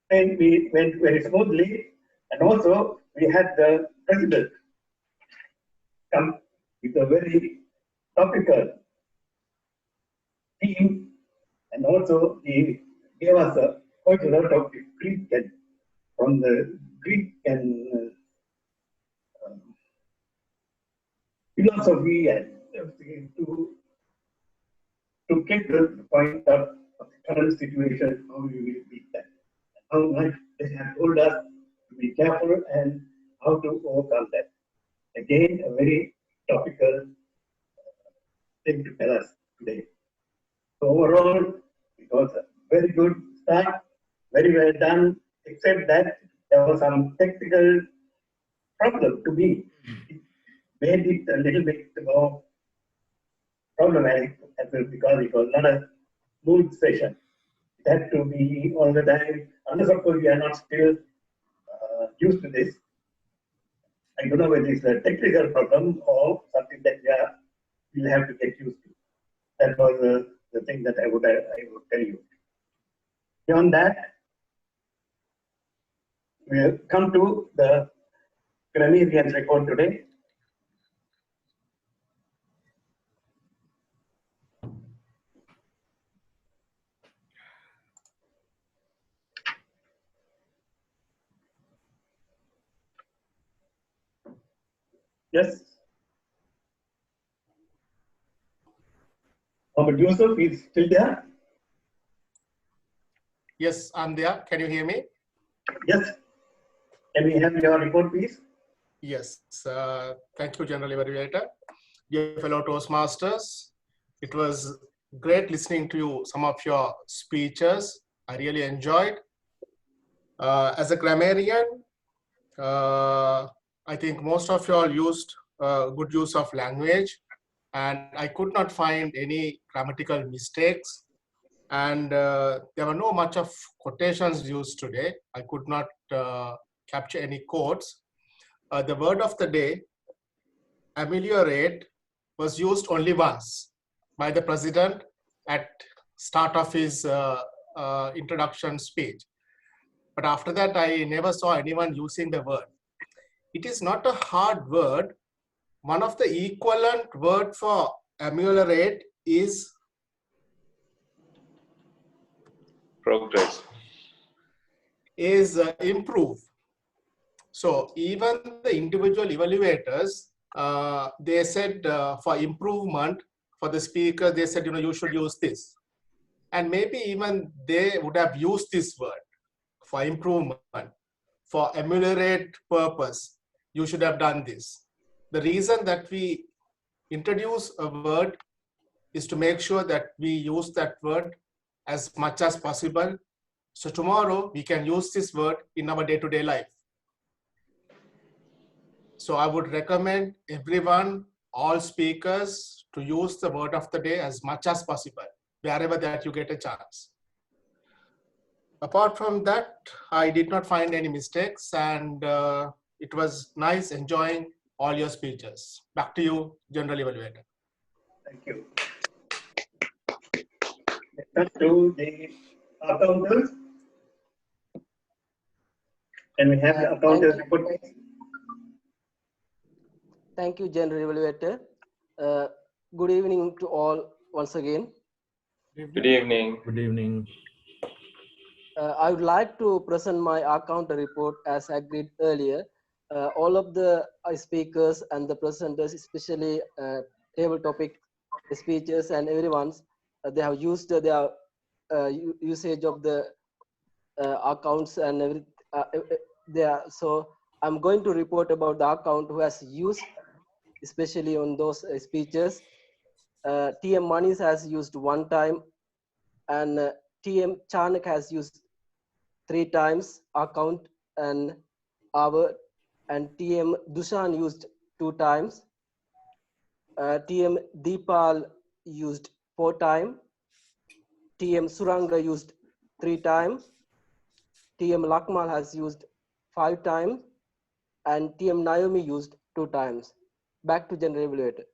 thing we went very smoothly, and also we had the president come with a very topical theme, and also he gave us quite a lot of Greek and from the Greek and philosophy and to get the point of the current situation, how we will beat that, how much they have told us to be careful and how to overcome that. Again, a very topical thing to tell us today. So overall, it was a very good start, very well done, except that there was some technical problem to me. It made it a little bit more problematic because it was not a smooth session. It had to be all the time, unless of course we are not still used to this. I don't know whether it's a technical problem or something that we'll have to get used to. That was the thing that I would tell you. Beyond that, we'll come to the grammarian's report today. Yes. Mohammed Yusuf is still there? Yes, I'm there. Can you hear me? Yes. Can we have your report, please? Yes. Thank you, General Evaluator. Dear fellow Toastmasters, it was great listening to you, some of your speeches. I really enjoyed. As a grammarian, I think most of you all used good use of language, and I could not find any grammatical mistakes. And there were no much of quotations used today. I could not capture any quotes. The word of the day, ameliorate, was used only once by the president at start of his introduction speech. But after that, I never saw anyone using the word. It is not a hard word. One of the equivalent word for ameliorate is Progress. Improve. So even the individual evaluators, they said for improvement for the speaker, they said, you should use this. And maybe even they would have used this word for improvement, for ameliorate purpose. You should have done this. The reason that we introduce a word is to make sure that we use that word as much as possible. So tomorrow we can use this word in our day-to-day life. So I would recommend everyone, all speakers, to use the word of the day as much as possible, wherever that you get a chance. Apart from that, I did not find any mistakes, and it was nice enjoying all your speeches. Back to you, General Evaluator. Thank you. Let's to the accountants. Can we have the accountants report, please? Thank you, General Evaluator. Good evening to all once again. Good evening. Good evening. I would like to present my account report as agreed earlier. All of the speakers and the presenters, especially table topic speeches and everyone's, they have used their usage of the accounts and everything. So I'm going to report about the account who has used, especially on those speeches. TM Manis has used one time, and TM Chanak has used 3 times account and hour, and TM Dushan used 2 times. TM Deepal used 4 times. TM Suranga used 3 times. TM Lakmal has used 5 times, and TM Naomi used 2 times. Back to General Evaluator.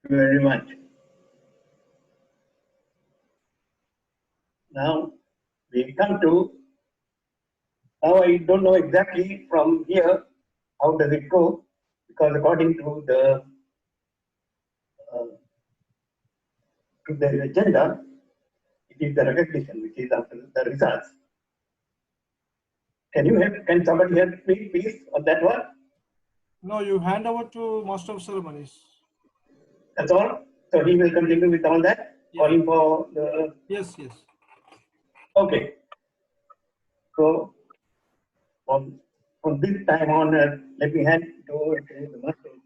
Thank you very much. Now we come to, now I don't know exactly from here how does it go, because according to the agenda, it is the recognition which is after the results. Can somebody help me please on that one? No, you hand over to Master of Ceremonies. That's all? So he will continue with all that? Yeah. Calling for the... Yes. Okay. So from this time on, let me hand it over to the Master of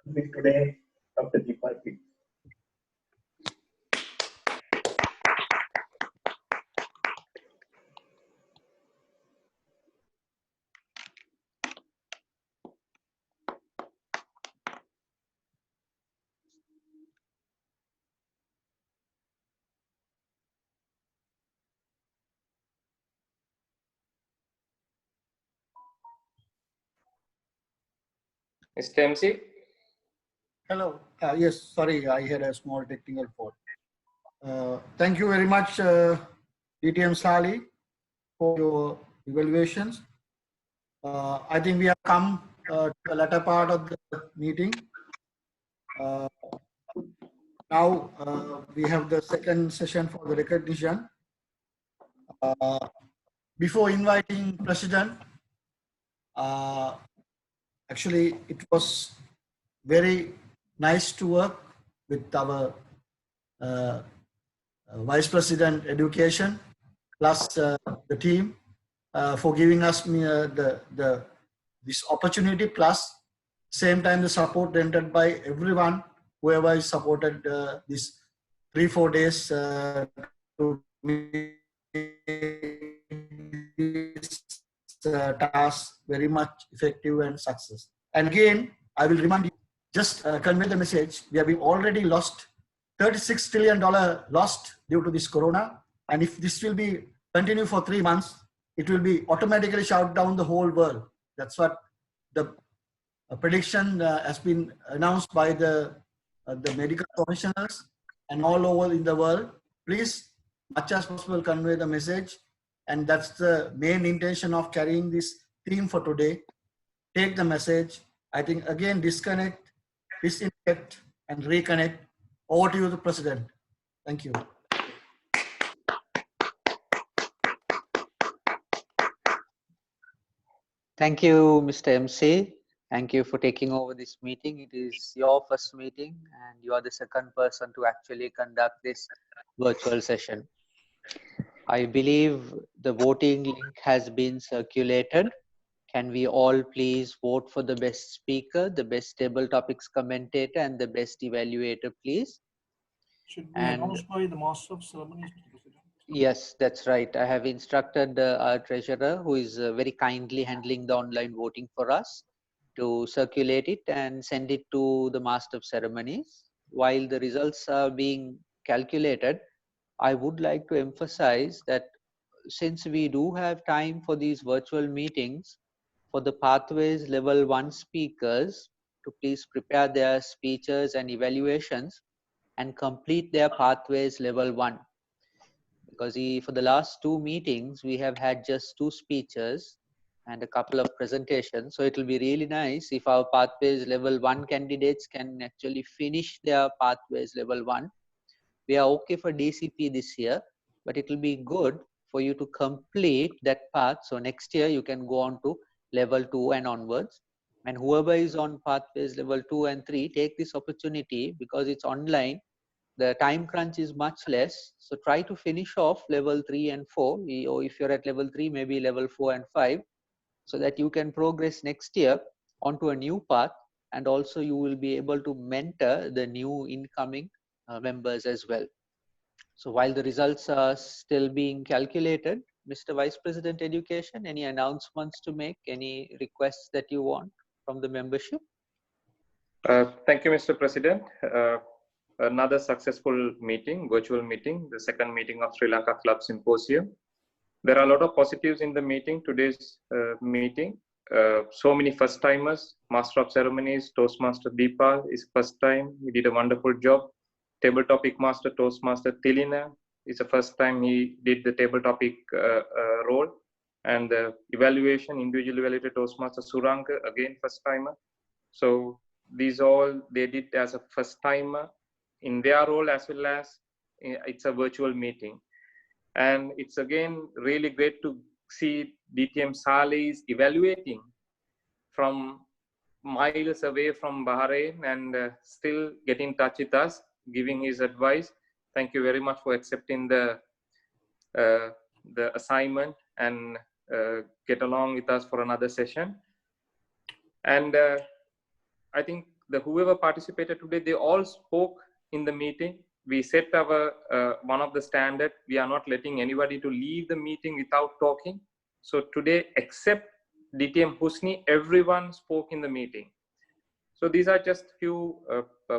Ceremonies today, Dr. Deepal. Mr. MC? Hello. Yes, sorry, I had a small technical fault. Thank you very much, DTM Sali, for your evaluations. I think we have come to the latter part of the meeting. Now we have the second session for the recognition. Before inviting President, actually it was very nice to work with our Vice President Education plus the team for giving us this opportunity, plus same time the support rendered by everyone, whoever is supported this 3-4 days to make this task very much effective and success. And again, I will remind you, just convey the message, we have been already lost $36 trillion lost due to this corona. And if this will be continue for 3 months, it will be automatically shut down the whole world. That's what the prediction has been announced by the medical professionals and all over in the world. Please, much as possible, convey the message. And that's the main intention of carrying this theme for today. Take the message. I think, again, disconnect, disinfect, and reconnect. Over to you, the President. Thank you. Thank you, Mr. MC. Thank you for taking over this meeting. It is your first meeting and you are the second person to actually conduct this virtual session. I believe the voting link has been circulated. Can we all please vote for the best speaker, the best table topics commentator, and the best evaluator, please? Should be announced by the Master of Ceremonies, Mr. President. Yes, that's right. I have instructed our treasurer, who is very kindly handling the online voting for us, to circulate it and send it to the Master of Ceremonies. While the results are being calculated, I would like to emphasize that since we do have time for these virtual meetings, for the Pathways Level 1 speakers to please prepare their speeches and evaluations and complete their Pathways Level 1. Because for the last 2 meetings, we have had just 2 speeches and a couple of presentations. So it will be really nice if our Pathways Level 1 candidates can actually finish their Pathways Level 1. We are okay for DCP this year, but it will be good for you to complete that path. So next year you can go on to level 2 and onwards. And whoever is on Pathways Level 2 and 3, take this opportunity because it's online. The time crunch is much less. So try to finish off level 3 and 4, or if you're at level 3, maybe level 4 and 5, so that you can progress next year onto a new path. And also you will be able to mentor the new incoming members as well. So while the results are still being calculated, Mr. Vice President Education, any announcements to make, any requests that you want from the membership? Thank you, Mr. President. Another successful meeting, virtual meeting, the second meeting of Sri Lanka Club Symposium. There are a lot of positives in the meeting, today's meeting. So many first timers, Master of Ceremonies, Toastmaster Deepa is first time. He did a wonderful job. Table topic master, Toastmaster Tilina is the first time he did the table topic role. And the evaluation, individual evaluator, Toastmaster Suranka, again first timer. So these all they did as a first timer in their role, as well as it's a virtual meeting. And it's again really great to see DTM Saleh is evaluating from miles away from Bahrain and still get in touch with us, giving his advice. Thank you very much for accepting the assignment and get along with us for another session. And I think whoever participated today, they all spoke in the meeting. We set our one of the standard. We are not letting anybody to leave the meeting without talking. So today, except DTM Husni, everyone spoke in the meeting. So these are just few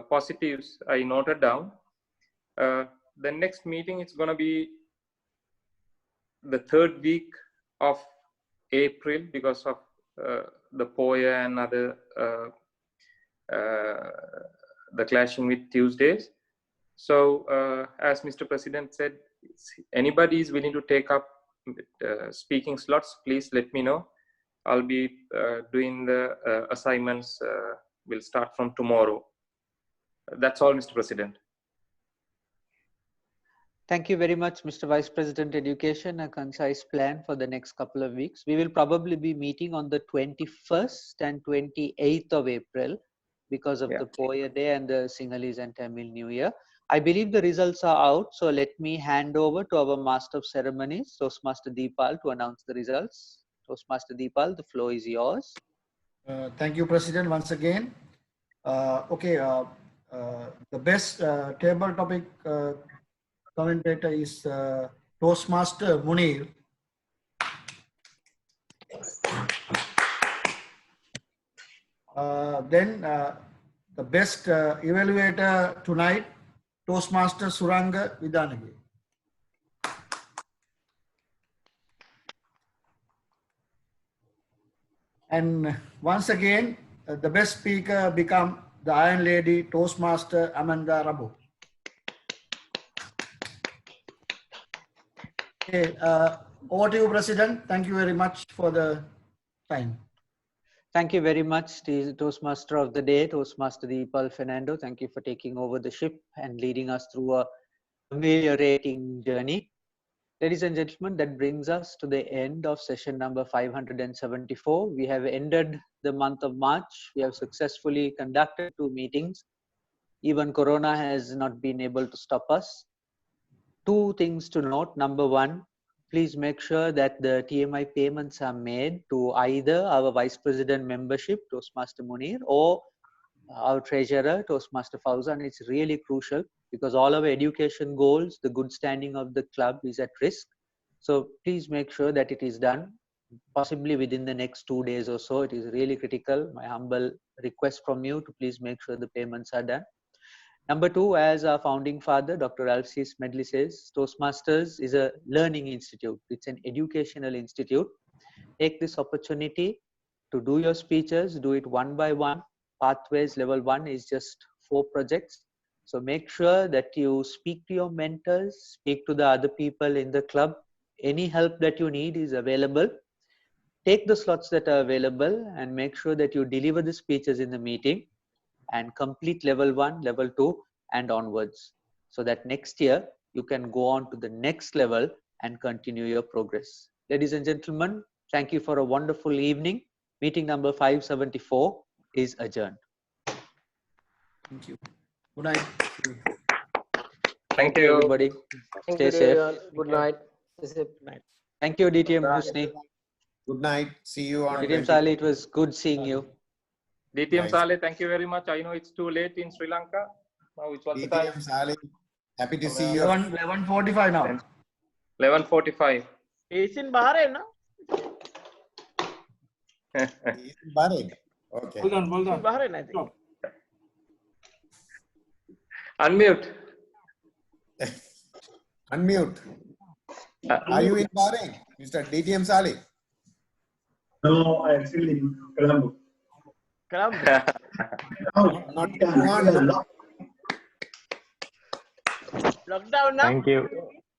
positives I noted down. The next meeting is going to be the 3rd week of April because of the POYA and other the clashing with Tuesdays. So as Mr. President said, anybody is willing to take up speaking slots, please let me know. I'll be doing the assignments. Will start from tomorrow. That's all, Mr. President. Thank you very much, Mr. Vice President Education. A concise plan for the next couple of weeks. We will probably be meeting on the 21st and 28th of April because of the Poya Day and the Sinhalese and Tamil New Year. I believe the results are out, so let me hand over to our Master of Ceremonies, Toastmaster Deepal, to announce the results. Toastmaster Deepal, the floor is yours. Thank you, President, once again. The best table topic commentator is Toastmaster Munir. Then the best evaluator tonight, Toastmaster Suranga Vidanagi. And once again, the best speaker become the Iron Lady, Toastmaster Amanda Rabu. Okay, over to you, President. Thank you very much for the time. Thank you very much, the Toastmaster of the Day, Toastmaster Deepal Fernando. Thank you for taking over the ship and leading us through a ameliorating journey. Ladies and gentlemen, that brings us to the end of session number 574. We have ended the month of March. We have successfully conducted 2 meetings. Even Corona has not been able to stop us. 2 things to note. Number 1, please make sure that the TMI payments are made to either our Vice President membership, Toastmaster Munir, or our Treasurer, Toastmaster Fauzan. It's really crucial because all our education goals, the good standing of the club is at risk. So please make sure that it is done, possibly within the next 2 days or so. It is really critical. My humble request from you to please make sure the payments are done. Number 2, as our founding father, Dr. Alcius Medley says, Toastmasters is a learning institute. It's an educational institute. Take this opportunity to do your speeches, do it one by one. Pathways level 1 is just 4 projects. So make sure that you speak to your mentors, speak to the other people in the club. Any help that you need is available. Take the slots that are available and make sure that you deliver the speeches in the meeting and complete level 1, level 2 and onwards, so that next year you can go on to the next level and continue your progress. Ladies and gentlemen, thank you for a wonderful evening. Meeting number 574 is adjourned. Thank you. Good night. Thank you, everybody. Thank Stay you, safe. everyone. Good night. Stay safe. Thank you, DTM Husni. Good night. See you on DTM Sali, it was good seeing you. DTM Saleh, thank you very much. I know it's too late in Sri Lanka. Now it's what the time? DTM Saleh, happy to see you. 11:45 now. 11:45. He's in Bahrain, no? He's in Bahrain. Okay. Hold on. He's in Bahrain, I think. Unmute. Unmute. Are you in Bahrain, Mr. DTM Saleh? No, I'm still in Colombo. Not Rwanda. Lockdown now? Thank you.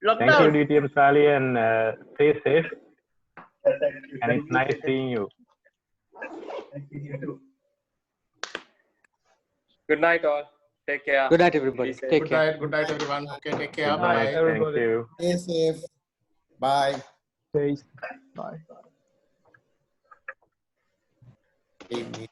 Lockdown. Thank you, DTM Sali, and stay safe. Thank you. And it's nice seeing you. Thank you too. Good night, all. Take care. Good night, everybody. Take care. Good night, everyone. Okay, take care. Good night. Bye. Thank you. Stay safe. Bye. Stay. Bye. Meeting.